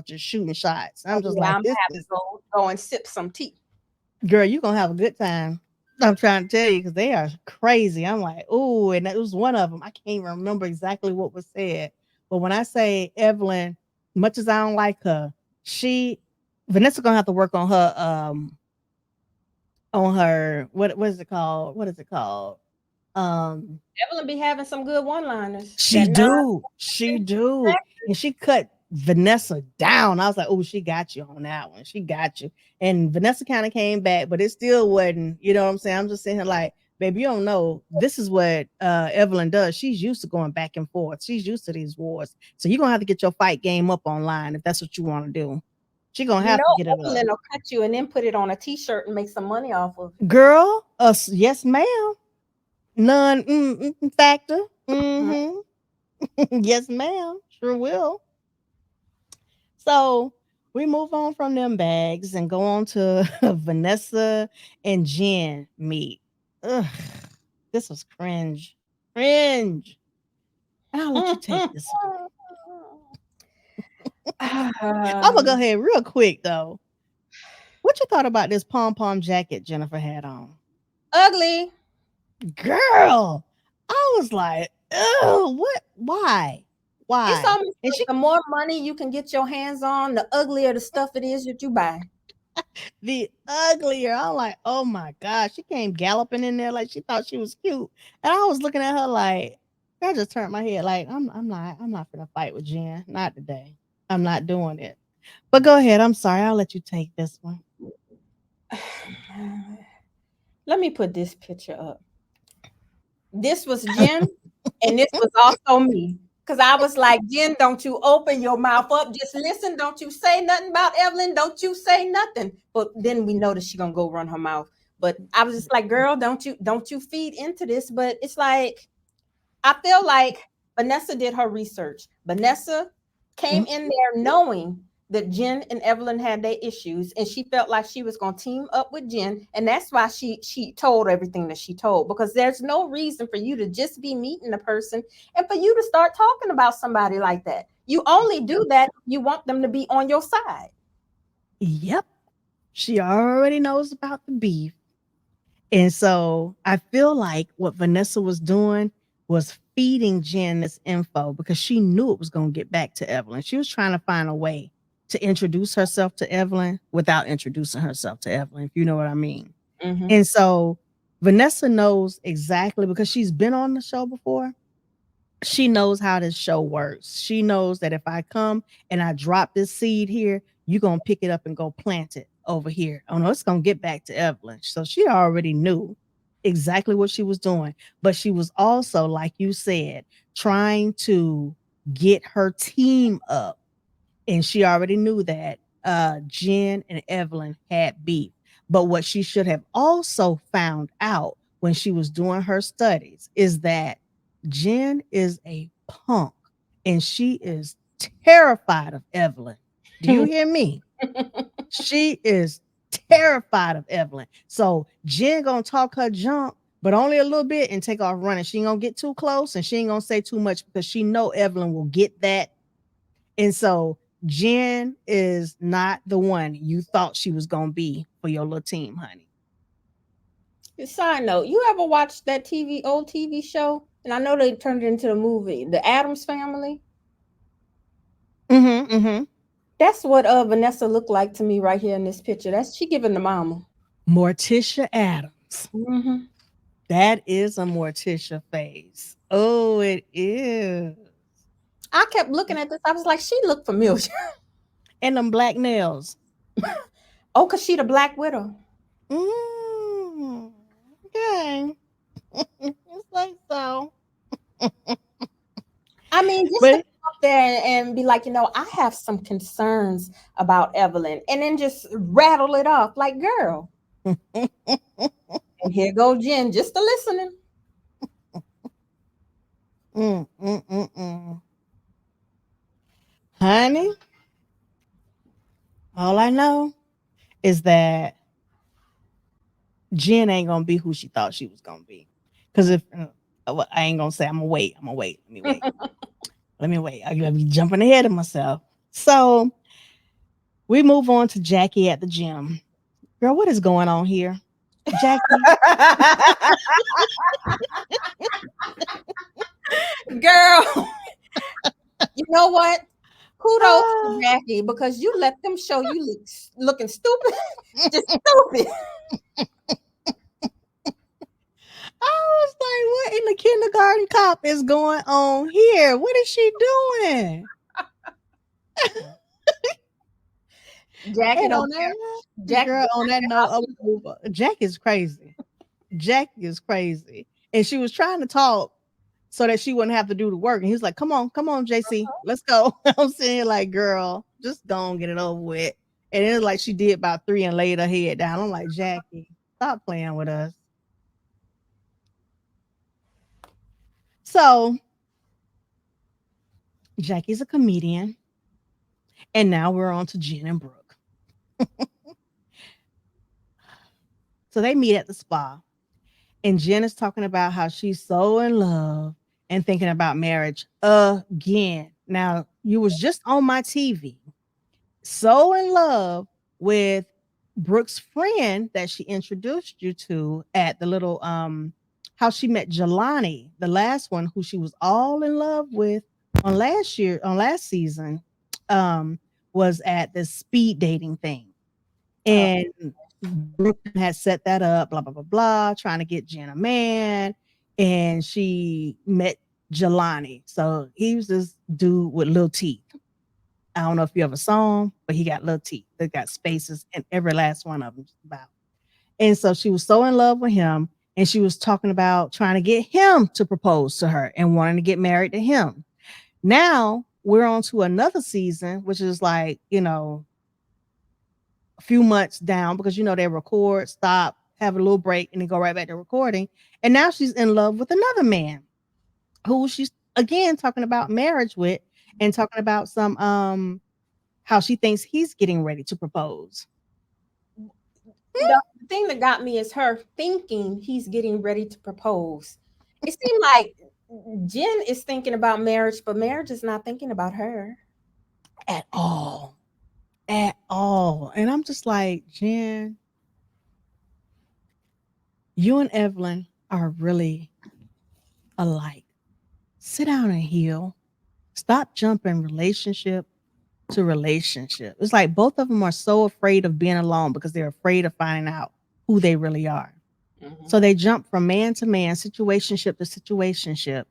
just shooting shots. oh I'm just yeah, like, I'm gonna this have to is go and sip some tea. girl, you're gonna have a good time. I'm trying to tell you because they are crazy. I'm like, oh, and that was one of them. I can't remember exactly what was said. But when I say Evelyn, much as I don't like her, Vanessa gonna have to work on her what is it called? What is it called? Um Evelyn be having some good one-liners. She That nine. do. She do. And she cut Vanessa down. I was like, oh, she got you on that one. She got you. And Vanessa kind of came back, but it still wasn't, you know what I'm saying? I'm just saying like, baby, you don't know. This is what Evelyn does. She's used to going back and forth. She's used to these wars. So you're gonna have to get your fight game up online if that's what you want to do. She gonna You have know, to get it up. Evelyn will cut you and then put it on a T-shirt and make some money off of it. Girl, yes, ma'am. None factor. Mhm. Mm-hmm. Yes, ma'am. Sure will. So we move on from them bags and go on to Vanessa and Jen meet. Ugh, this was cringe. Cringe. And I'll let you take this one. I'm gonna go ahead real quick though. What you thought about this pom pom jacket Jennifer had on? Ugly. Girl, I was like, oh, what? Why? It's Why? almost And like the more money you can get your hands on, the uglier the stuff it is that you buy. the uglier. I'm like, oh my gosh. She came galloping in there like she thought she was cute. And I was looking at her like, I just turned my head like, I'm not gonna fight with Jen. Not today. I'm not doing it. But go ahead. I'm sorry. I'll let you take this one. Let me put this picture up. This was Jen, and this was also me. Because I was like, Jen, don't you open your mouth up. Just listen. Don't you say nothing about Evelyn. Don't you say nothing. But then we know that she's gonna go run her mouth. But I was just like, girl, don't you feed into this. But it's like I feel like Vanessa did her research. Vanessa came in there knowing that Jen and Evelyn had their issues, and she felt like she was going to team up with Jen, and that's why she told everything that she told. Because there's no reason for you to just be meeting a person and for you to start talking about somebody like that. You only do that if you want them to be on your side. Yep. She already knows about the beef. And so I feel like what Vanessa was doing was feeding Jen this info because she knew it was going to get back to Evelyn. She was trying to find a way to introduce herself to Evelyn without introducing herself to Evelyn, if you know what I mean. Mm-hmm. And so Vanessa knows exactly because she's been on the show before. She knows how this show works. She knows that if I come and I drop this seed here, you're going to pick it up and go plant it over here. Oh no, it's going to get back to Evelyn. So she already knew exactly what she was doing. But she was also, like you said, trying to get her team up. And she already knew that Jen and Evelyn had beef. But what she should have also found out when she was doing her studies is that Jen is a punk and she is terrified of Evelyn. Do you hear me? She is terrified of Evelyn. So Jen gonna talk her junk, but only a little bit and take off running. She ain't gonna get too close and she ain't gonna say too much because she know Evelyn will get that. And so Jen is not the one you thought she was gonna be for your little team, honey. Side note, you ever watched that old TV show? And I know they turned it into the movie, The Addams Family. Mm-hmm. Mm-hmm. That's what Vanessa looked like to me right here in this picture. That's she giving the mama. Morticia Addams. Mm-hmm. That is a Morticia face. Oh, it is. I kept looking at this. I was like, she looked familiar. And them black nails. Oh, cause she the Black Widow. Okay. It's like so. I mean, just to But come up there and be like, I have some concerns about Evelyn, and then just rattle it off like, girl. And here go Jen, just a listening. Honey, all I know is that Jen ain't gonna be who she thought she was gonna be. Because if I ain't gonna say I'm gonna wait. I'm gonna wait. Let me wait. Let me wait. I'm gonna be jumping ahead of myself. So we move on to Jackie at the gym. Girl, what is going on here? Jackie. Girl, you know what? kudos to Oh, Jackie because you let them show you looking stupid, just stupid. I was like, what in the kindergarten cop is going on here? What is she doing? Jackie And don't on care. that Jackie girl, don't on that care note, how I'm she gonna move on. Jack is crazy. Jack is crazy. And she was trying to talk so that she wouldn't have to do the work. And he was like, come on, JC, let's go. I'm saying, like, girl, just go and get it over with. And it was like she did about three and laid her head down. I'm like, Jackie, stop playing with us. So Jackie's a comedian. And now we're on to Jen and Brooke. So they meet at the spa. And Jen is talking about how she's so in love and thinking about marriage again. Now, you was just on my TV, so in love with Brooke's friend that she introduced you to at the little how she met Jelani, the last one who she was all in love with on last season, um, was at this speed dating thing. oh, And Brooke had set that up, blah, blah, blah, blah, trying to get Jen a man. And she met Jelani. So he was this dude with little teeth. I don't know if you ever saw him, but he got little teeth. They got spaces in every last one of them. Just about. And so she was so in love with him. And she was talking about trying to get him to propose to her and wanting to get married to him. Now we're on to another season, which is like, a few months down because they record, stop, have a little break, and then go right back to recording. And now she's in love with another man who she's again talking about marriage with and talking about some how she thinks he's getting ready to propose. the thing that got me is her thinking he's getting ready to propose. It seemed like Jen is thinking about marriage, but marriage is not thinking about her. At all. At all. And I'm just like, Jen, you and Evelyn are really alike. Sit down and heal. Stop jumping relationship to relationship. It's like both of them are so afraid of being alone because they're afraid of finding out who they really are. Mhm. So they jump from man to man, situationship to situationship,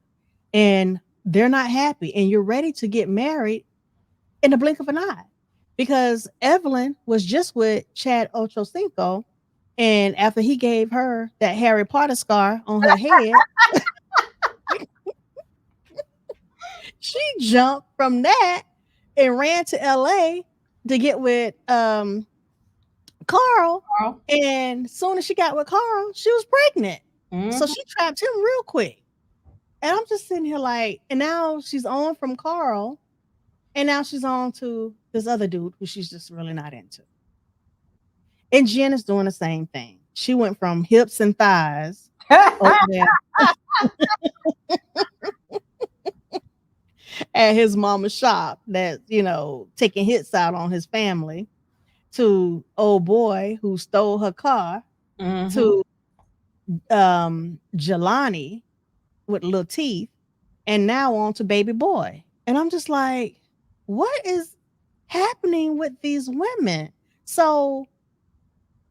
and they're not happy. And you're ready to get married in the blink of an eye because Evelyn was just with Chad Ochocinco. And after he gave her that Harry Potter scar on her head, she jumped from that and ran to LA to get with Carl. Carl. And as soon as she got with Carl, she was pregnant. So Mhm. she trapped him real quick. And I'm just sitting here like, and now she's on from Carl. And now she's on to this other dude who she's just really not into. And Jen is doing the same thing. She went from hips and thighs over there at his mama's shop that, taking hits out on his family to old boy who stole her car Mhm. to Jelani with little teeth and now on to baby boy. And I'm just like, what is happening with these women? So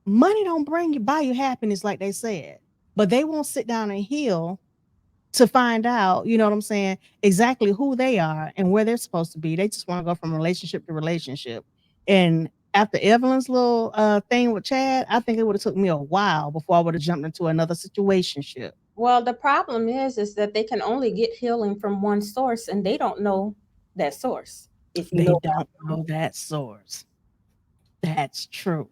money don't buy you happiness like they said, but they won't sit down and heal to find out, you know what I'm saying, exactly who they are and where they're supposed to be. They just want to go from relationship to relationship. And after Evelyn's little thing with Chad, I think it would have took me a while before I would have jumped into another situationship. Well, the problem is that they can only get healing from one source, and they don't know that source. If you They know what don't know that source. That's true.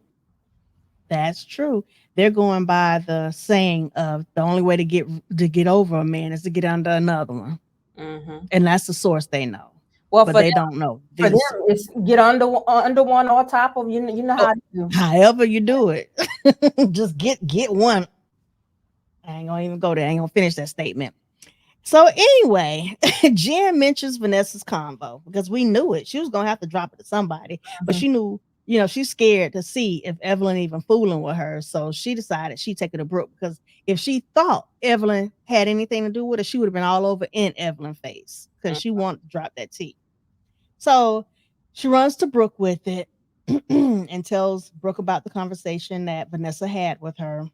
That's true. They're going by the saying of the only way to get over a man is to get under another one. hmm And that's the source they know. Well, But they don't know for the them, source. it's get under one on top of you. You know Oh, how to do. however you do it, just get one. I ain't gonna even go there. I ain't gonna finish that statement. So anyway, Jen mentions Vanessa's combo because we knew it. She was gonna have to drop it to somebody, but Mhm. she knew, she's scared to see if Evelyn even fooling with her. So she decided she'd take it to Brooke because if she thought Evelyn had anything to do with it, she would have been all over in Evelyn's face because she wanted to drop that tea. So She runs to Brooke with it and tells Brooke about the conversation that Vanessa had with her.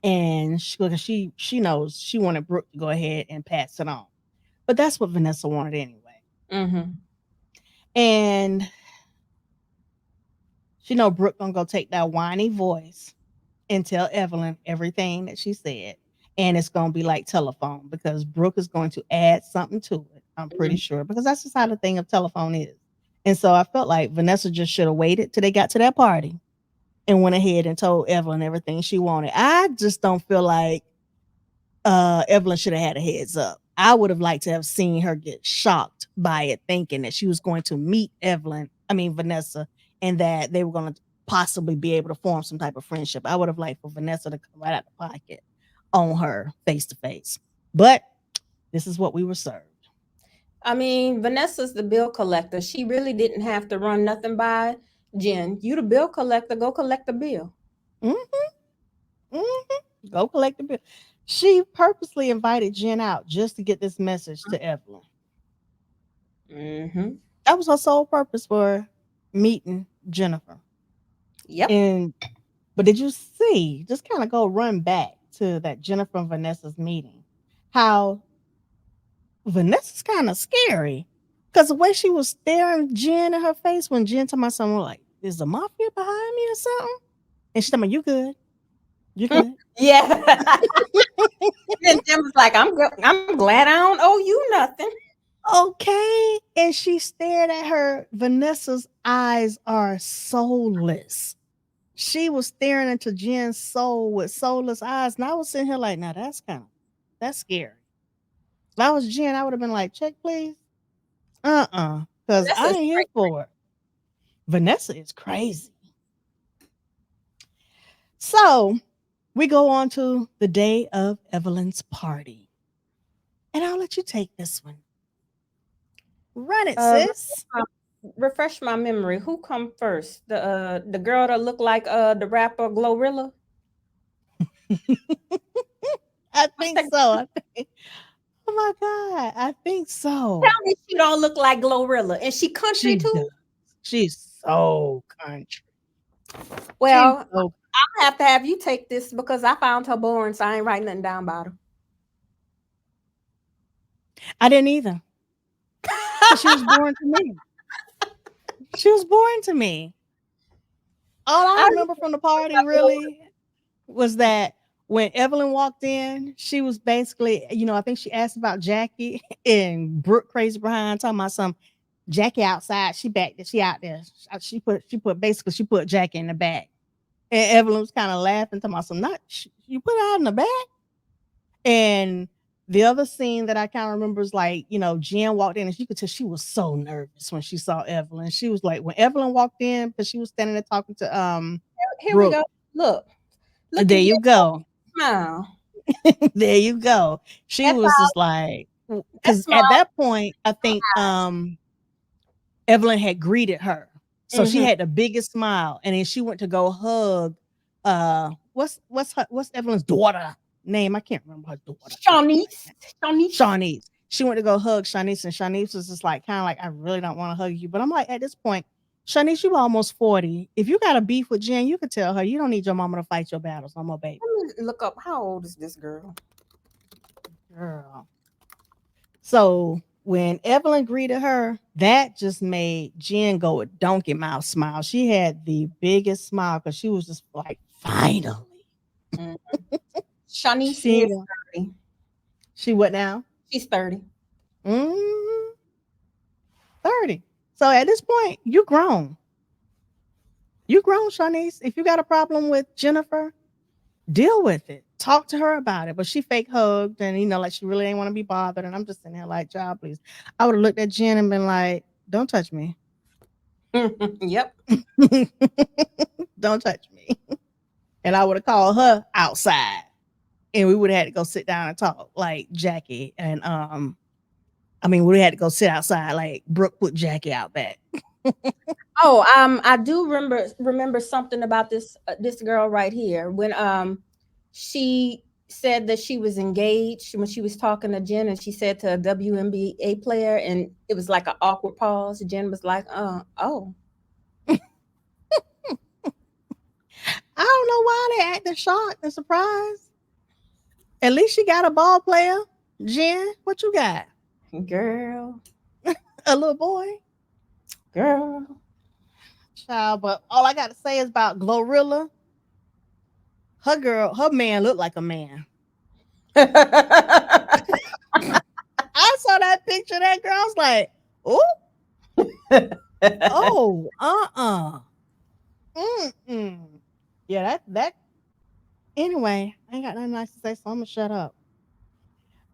And she knows she wanted Brooke to go ahead and pass it on. But that's what Vanessa wanted anyway. Mm-hmm. And she know Brooke gonna go take that whiny voice and tell Evelyn everything that she said. And it's gonna be like telephone because Brooke is going to add something to it. I'm pretty sure because that's just how the thing of telephone is. And so I felt like Vanessa just should have waited till they got to that party and went ahead and told Evelyn everything she wanted. I just don't feel like Evelyn should have had a heads up. I would have liked to have seen her get shocked by it, thinking that she was going to meet Vanessa, and that they were going to possibly be able to form some type of friendship. I would have liked for Vanessa to come right out the pocket on her face to face. But this is what we were served. I mean, Vanessa's the bill collector. She really didn't have to run nothing by Jen. You the bill collector, go collect the bill. Mm-hmm. Mm-hmm. Go collect the bill. She purposely invited Jen out just to get this message to Evelyn. Mm-hmm. That was her sole purpose for meeting Jennifer. Yep. And but did you see, just kind of go run back to that Jennifer and Vanessa's meeting, how Vanessa's kind of scary because the way she was staring Jen in her face when Jen told me something like, is the mafia behind me or something? And she told me, you good. You good. Yeah. And Jen was like, I'm glad I don't owe you nothing. Okay. And she stared at her. Vanessa's eyes are soulless. She was staring into Jen's soul with soulless eyes. And I was sitting here like, now that's scary. If I was Jen, I would have been like, check, please. Because That's I a ain't here straight. for it. Vanessa is crazy. So we go on to the day of Evelyn's party. And I'll let you take this one. Run it, Uh, sis. refresh my memory. Who come first? The girl that looked like the rapper Glorilla. I What's think that? so. Oh my God. I think Tell so. me she don't look like Glorilla, and she country She does. too. She's so country. She's Well, so. I have to have you take this because I found her boring, so I ain't writing nothing down about her. I didn't either. Because she was boring to me. She was boring to me. All I I remember from the party really was that when Evelyn walked in, she was basically, I think she asked about Jackie and Brooke crazy behind talking about some Jackie outside. She out there. She put Jackie in the back. And Evelyn was kind of laughing, talking about some not you put her out in the back. And the other scene that I kind of remember is like, Jen walked in and you could tell she was so nervous when she saw Evelyn. She was like, when Evelyn walked in, because she was standing there talking to Here we Brooke. go. Look There at you here. go. Smile. There you go. She That's was just like, that because at smile. that point, I think Evelyn had greeted her. So she Mm-hmm. had the biggest smile. And then she went to go hug what's Evelyn's daughter name? I can't remember her daughter name right Shawnice. now. Shawnice. Shawnice. She went to go hug Shawnice, and Shawnice was just like, kind of like, I really don't want to hug you. But I'm like, at this point, Shawnice, you almost 40. If you got a beef with Jen, you could tell her you don't need your mama to fight your battles no more, baby. Let me look up how old is this girl? Girl. So when Evelyn greeted her, that just made Jen go with donkey mouth smile. She had the biggest smile because she was just like, finally. Mm. Shawnice She is 30. she what now? She's 30. Mm, 30. So at this point, you grown. You grown, Shanice. If you got a problem with Jennifer, deal with it. Talk to her about it. But she fake hugged and like she really ain't want to be bothered. And I'm just sitting there like, job, please. I would have looked at Jen and been like, don't touch me. Yep. Don't touch me. And I would have called her outside. And we would have had to go sit down and talk like Jackie. And we had to go sit outside like Brooke put Jackie out back. Oh, I do remember something about this girl right here when she said that she was engaged when she was talking to Jen, and she said to a WNBA player, and it was like an awkward pause. Jen was like, oh. I don't know why they acting shocked and surprised. At least she got a ball player. Jen, what you got? Girl, A little boy? girl. Child, but all I got to say is about Glorilla. Her man looked like a man. I saw that picture. That girl, I was like, oh, mm-mm. Yeah, that. Anyway, I ain't got nothing nice to say, so I'm gonna shut up.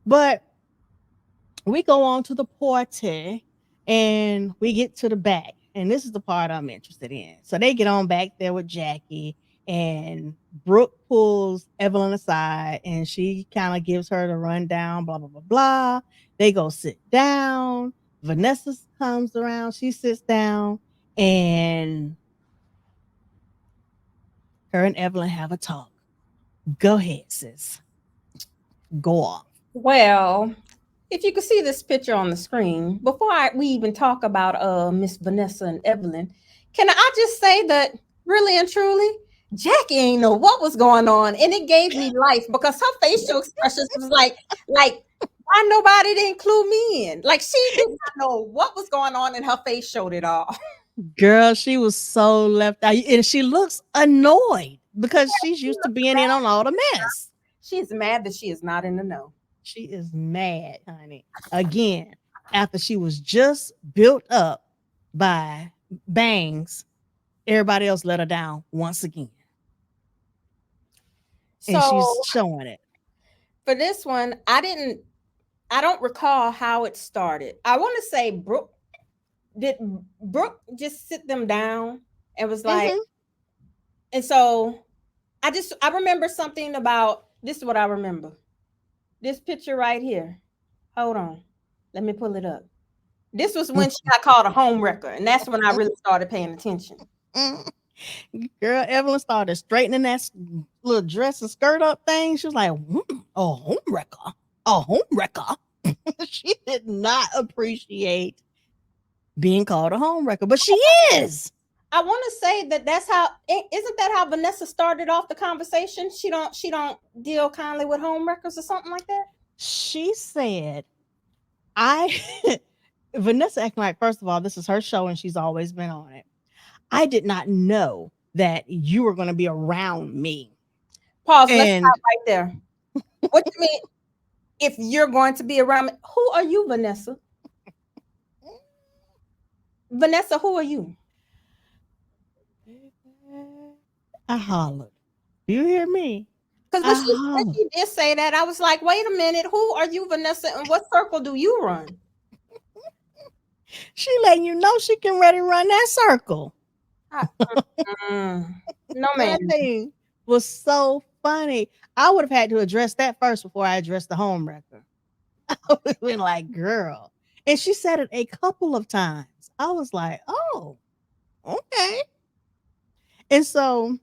But we go on to the party, and we get to the back, and this is the part I'm interested in. So they get on back there with Jackie, and Brooke pulls Evelyn aside, and she kind of gives her the rundown, blah blah blah blah. They go sit down. Vanessa comes around, she sits down, and her and Evelyn have a talk. Go ahead, sis. Go off. Well, if you could see this picture on the screen, before we even talk about Miss Vanessa and Evelyn, can I just say that really and truly, Jackie ain't know what was going on, and it gave me life because her facial expressions was like why nobody didn't clue me in? Like she did not know what was going on, and her face showed it all. Girl, she was so left out, and she looks annoyed because she's used to being in on all the mess. She is mad that she is not in the know. She is mad, honey. Again, after she was just built up by bangs, everybody else let her down once again. And she's So showing it. for this one, I don't recall how it started. I want to say did Brooke just sit them down and was like, Mm-hmm. and so I remember something about this is what I remember. This picture right here. Hold on. Let me pull it up. This was when she got called a home wrecker, and that's when I really started paying attention. Girl, Evelyn started straightening that little dress and skirt up thing. She was like, a home wrecker. A home wrecker. She did not appreciate being called a home wrecker, but she is. I want to say that that's how isn't that how Vanessa started off the conversation? She don't deal kindly with home wreckers or something like that. She said, I Vanessa acting like, first of all, this is her show and she's always been on it. I did not know that you were going to be around me. Pause. Let's And stop right there. What you mean? If you're going to be around me, who are you, Vanessa? Vanessa, who are you? I hollered. You hear me? Because I when hollered. she did say that, I was like, wait a minute, who are you, Vanessa, and what circle do you run? She letting you know she can ready run that circle. No, That man. thing was so funny. I would have had to address that first before I addressed the home wrecker. I would have been like, girl. And she said it a couple of times. I was like, oh, okay. And so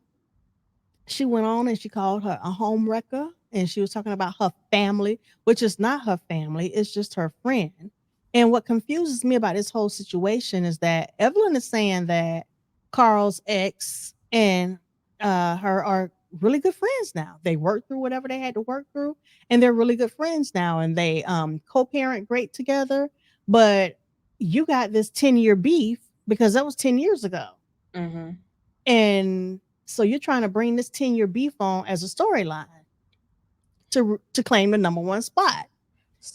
she went on and she called her a home wrecker. And she was talking about her family, which is not her family, it's just her friend. And what confuses me about this whole situation is that Evelyn is saying that Carl's ex and her are really good friends now. They worked through whatever they had to work through, and they're really good friends now. And they co-parent great together. But you got this 10-year beef because that was 10 years ago. Mm-hmm. And so you're trying to bring this 10-year beef on as a storyline to claim the number one spot.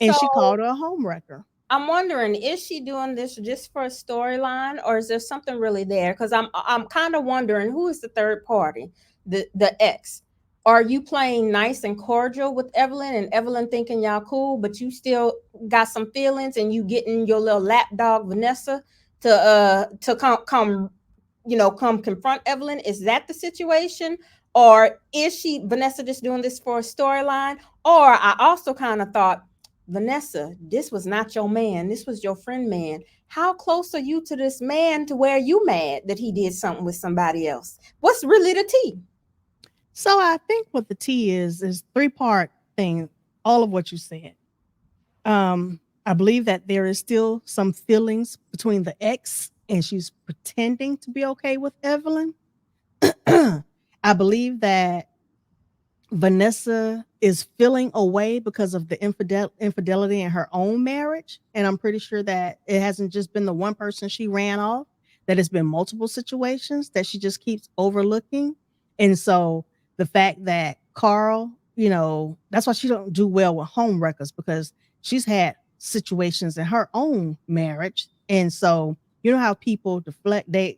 And So she called her a home wrecker. I'm wondering, is she doing this just for a storyline, or is there something really there? Because I'm kind of wondering who is the third party, the ex. Are you playing nice and cordial with Evelyn, and Evelyn thinking y'all cool, but you still got some feelings, and you getting your little lapdog Vanessa to come come confront Evelyn? Is that the situation? Or is she Vanessa just doing this for a storyline? Or I also kind of thought, Vanessa, this was not your man. This was your friend man. How close are you to this man to where you mad that he did something with somebody else? What's really the tea? So I think what the T is three-part thing, all of what you said. I believe that there is still some feelings between the ex and she's pretending to be okay with Evelyn. I believe that Vanessa is feeling away because of the infidelity in her own marriage. And I'm pretty sure that it hasn't just been the one person she ran off, that it's been multiple situations that she just keeps overlooking. And so the fact that Carl, that's why she don't do well with home wreckers, because she's had situations in her own marriage. And so you know how people deflect, they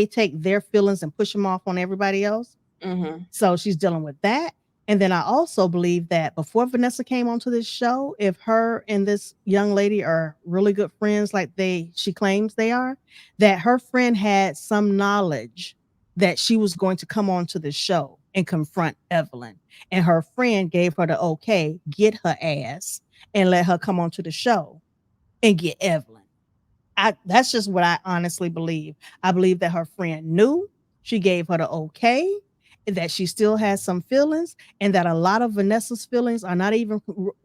take their feelings and push them off on everybody else. Mm-hmm. So she's dealing with that. And then I also believe that before Vanessa came onto this show, if her and this young lady are really good friends, like she claims they are, that her friend had some knowledge that she was going to come onto the show and confront Evelyn. And her friend gave her the okay, get her ass and let her come onto the show and get Evelyn. That's just what I honestly believe. I believe that her friend knew, she gave her the okay, that she still has some feelings, and that a lot of Vanessa's feelings are not even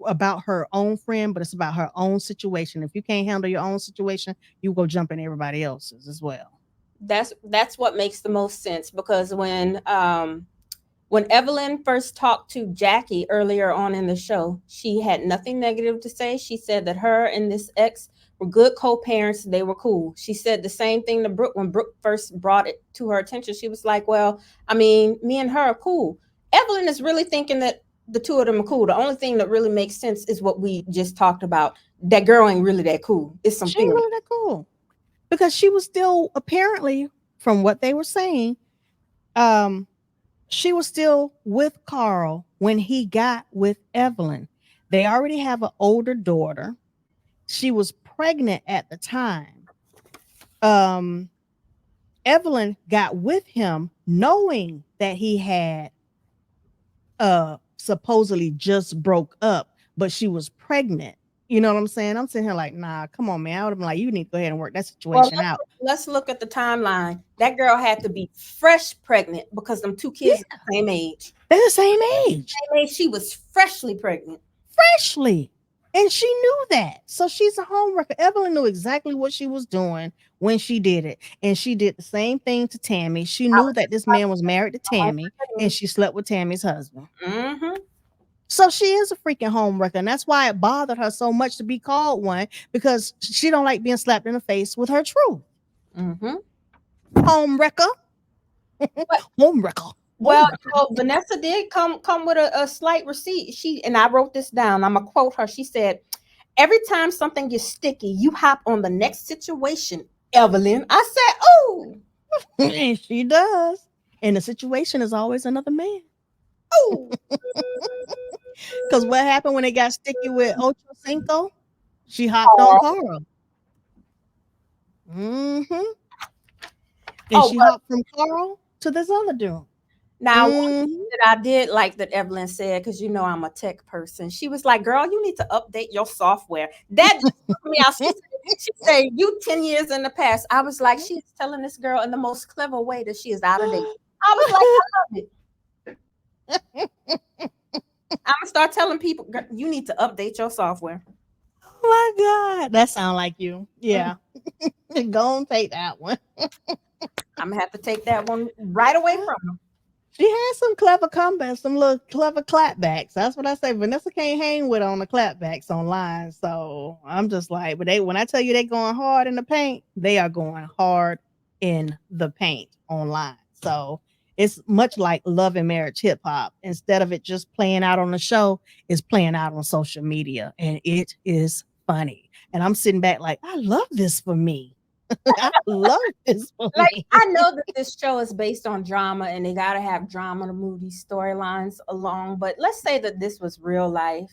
about her own friend, but it's about her own situation. If you can't handle your own situation, you go jump in everybody else's as well. That's what makes the most sense, because when Evelyn first talked to Jackie earlier on in the show, she had nothing negative to say. She said that her and this ex were good co-parents. They were cool. She said the same thing to Brooke when Brooke first brought it to her attention. She was like, well, I mean, me and her are cool. Evelyn is really thinking that the two of them are cool. The only thing that really makes sense is what we just talked about. That girl ain't really that cool. It's some She ain't feeling. really that cool, because she was still, apparently, from what they were saying, um, she was still with Carl when he got with Evelyn. They already have an older daughter. She was pregnant at the time. Um, Evelyn got with him knowing that he had supposedly just broke up, but she was pregnant. You know what I'm saying? I'm sitting here like, nah, come on, man. I would have been like, you need to go ahead and work that Well, situation out. let's look at the timeline. That girl had to be fresh pregnant because them two Yeah, kids are the same age. they're the same age. Same age, she was freshly pregnant. Freshly. And she knew that. So she's a homewrecker. Evelyn knew exactly what she was doing when she did it. And she did the same thing to Tammy. She I knew was that just this about man was married to Tammy and to she slept with Tammy's husband. say, mm-hmm. So she is a freaking homewrecker. And that's why it bothered her so much to be called one, because she don't like being slapped in the face with her truth. Mm-hmm. Homewrecker. But Homewrecker. well, Homewrecker. Vanessa did come with a slight receipt. She and I wrote this down. I'm gonna quote her. She said, "Every time something gets sticky, you hop on the next situation." Evelyn, I said, "Oh, And she does. And the situation is always another man. oh." Because what happened when it got sticky with Ocho Cinco? She hopped on Carl. Hmm. And Oh, she but hopped from Carl to this other dude. now, one Hmm. thing that I did like that Evelyn said, because you know I'm a tech person, she was like, "Girl, you need to update your software." That just took me out. She said, "You 10 years in the past." I was like, she is telling this girl in the most clever way that she is out of date. I was like, I love it. I'm gonna start telling people, "Girl, you need to update your software." Oh my God. That sound like you. Mm, Yeah. Go and take that one. I'm gonna have to take that one right away from them. She has some clever comebacks, some little clever clapbacks. That's what I say. Vanessa can't hang with on the clapbacks online. So I'm just like, but when I tell you they going hard in the paint, they are going hard in the paint online. So it's much like Love and Marriage Hip Hop. Instead of it just playing out on the show, it's playing out on social media. And it is funny. And I'm sitting back like, I love this for me. I love this for Like, me. I know that this show is based on drama and they gotta have drama to move these storylines along, but let's say that this was real life.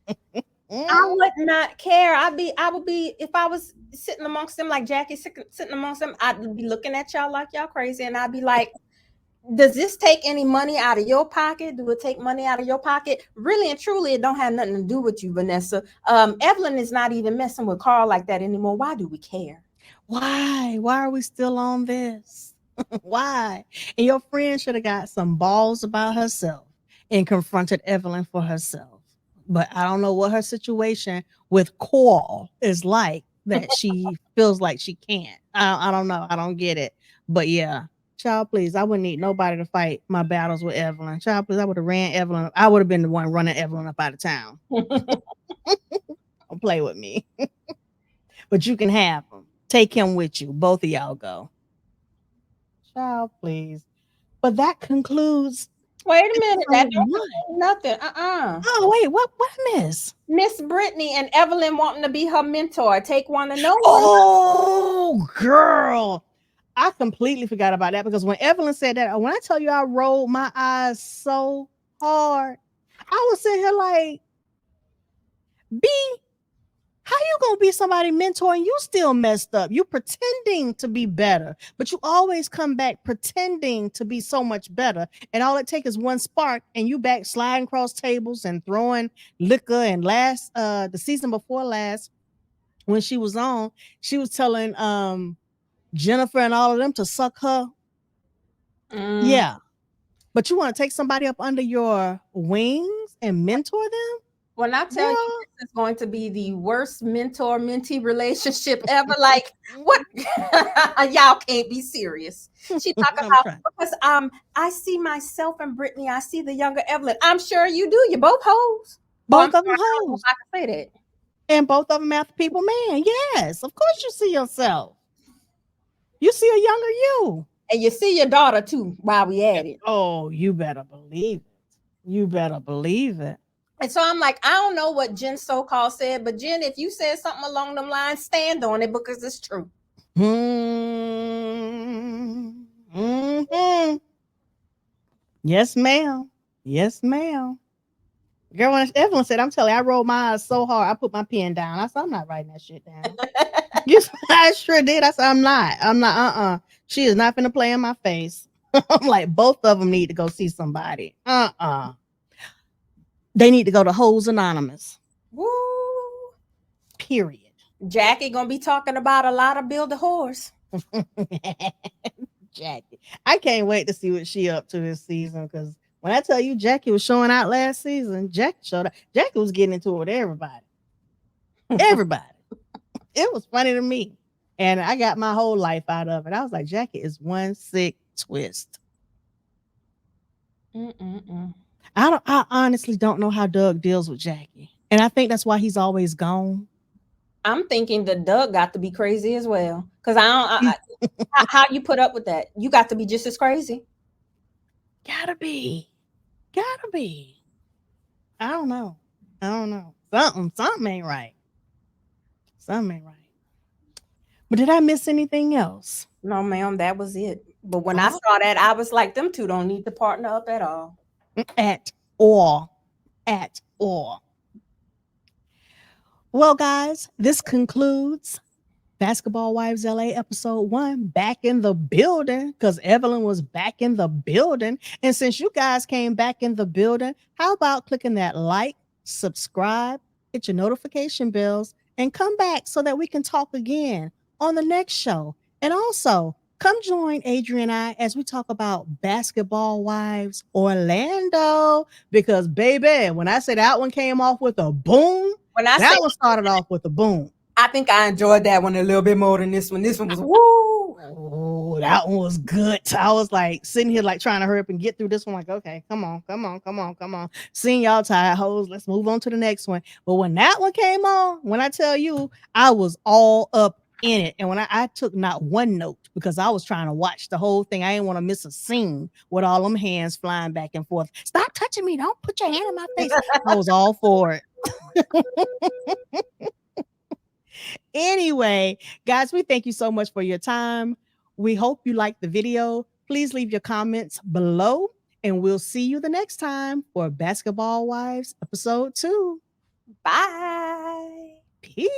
I Mm. would not care. I would be, if I was sitting amongst them like Jackie sitting amongst them, I'd be looking at y'all like y'all crazy, and I'd be like, does this take any money out of your pocket? Do it take money out of your pocket? Really and truly, it don't have nothing to do with you, Vanessa. Evelyn is not even messing with Carl like that anymore. Why do we care? Why? Why are we still on this? Why? And your friend should have got some balls about herself and confronted Evelyn for herself. But I don't know what her situation with Coral is like that she feels like she can't. I don't know. I don't get it. But yeah, child, please, I wouldn't need nobody to fight my battles with Evelyn. Child, please, I would have ran Evelyn. I would have been the one running Evelyn up out of town. Don't play with me. But you can have him. Take him with you. Both of y'all go. Child, please. But that concludes Wait a minute, that episode don't one. mean nothing. Oh, wait, what I miss? Miss Brittany and Evelyn wanting to be her mentor. Take one to know one. Oh, girl. I completely forgot about that because when Evelyn said that, when I tell you I rolled my eyes so hard, I was sitting here like, B, how you gonna be somebody mentor and you still messed up? You pretending to be better, but you always come back pretending to be so much better. And all it takes is one spark, and you back sliding across tables and throwing liquor. And the season before last, when she was on, she was telling Jennifer and all of them to suck her. Yeah. But you want to take somebody up under your wings and mentor them? When I tell you this is going to be the worst mentor-mentee relationship ever, like what? Y'all can't be serious. She talk about because I see myself in Brittany. I see the younger Evelyn. I'm sure you do. You both hoes. Both of them hoes. I can say that. And both of them after people, man. Yes, of course you see yourself. You see a younger you. And you see your daughter too while we at it. Oh, you better believe it. You better believe it. And so I'm like, I don't know what Jen so-called said, but Jen, if you said something along them lines, stand on it because it's true. Mm-hmm. Yes, ma'am. Yes, ma'am. Girl, when Evelyn said, I'm telling you, I rolled my eyes so hard, I put my pen down. I said, I'm not writing that shit down. Yes, I sure did. I said, I'm not. She is not finna play in my face. I'm like, both of them need to go see somebody. They need to go to Hoes Anonymous. Woo. Period. Jackie gonna be talking about a lot of Build a Horse. Jackie. I can't wait to see what she up to this season because when I tell you Jackie was showing out last season, Jackie showed up. Jackie was getting into it with everybody. Everybody. It was funny to me. And I got my whole life out of it. I was like, Jackie is one sick twist. I honestly don't know how Doug deals with Jackie. And I think that's why he's always gone. I'm thinking that Doug got to be crazy as well. Because how you put up with that? You got to be just as crazy. Gotta be. I don't know. Something ain't right. But did I miss anything else? No, ma'am, that was it. But when I saw that, I was like, them two don't need to partner up at all. At all. Well, guys, this concludes Basketball Wives LA episode 1, back in the building, because Evelyn was back in the building. And since you guys came back in the building, how about clicking that like, subscribe, hit your notification bells, and come back so that we can talk again on the next show. And also, come join Adrian and I as we talk about Basketball Wives Orlando. Because, baby, when I said that one came off with a boom, that one started off with a boom. I think I enjoyed that one a little bit more than this one. This one was woo. Oh, that one was good. I was like sitting here like trying to hurry up and get through this one. Like, okay, come on. Seeing y'all tired hoes. Let's move on to the next one. But when that one came on, when I tell you, I was all up in it. And when I took not one note because I was trying to watch the whole thing. I didn't want to miss a scene with all them hands flying back and forth. Stop touching me. Don't put your hand in my face. I was all for it. Anyway, guys, we thank you so much for your time. We hope you liked the video. Please leave your comments below, and we'll see you the next time for Basketball Wives episode 2. Bye. Peace.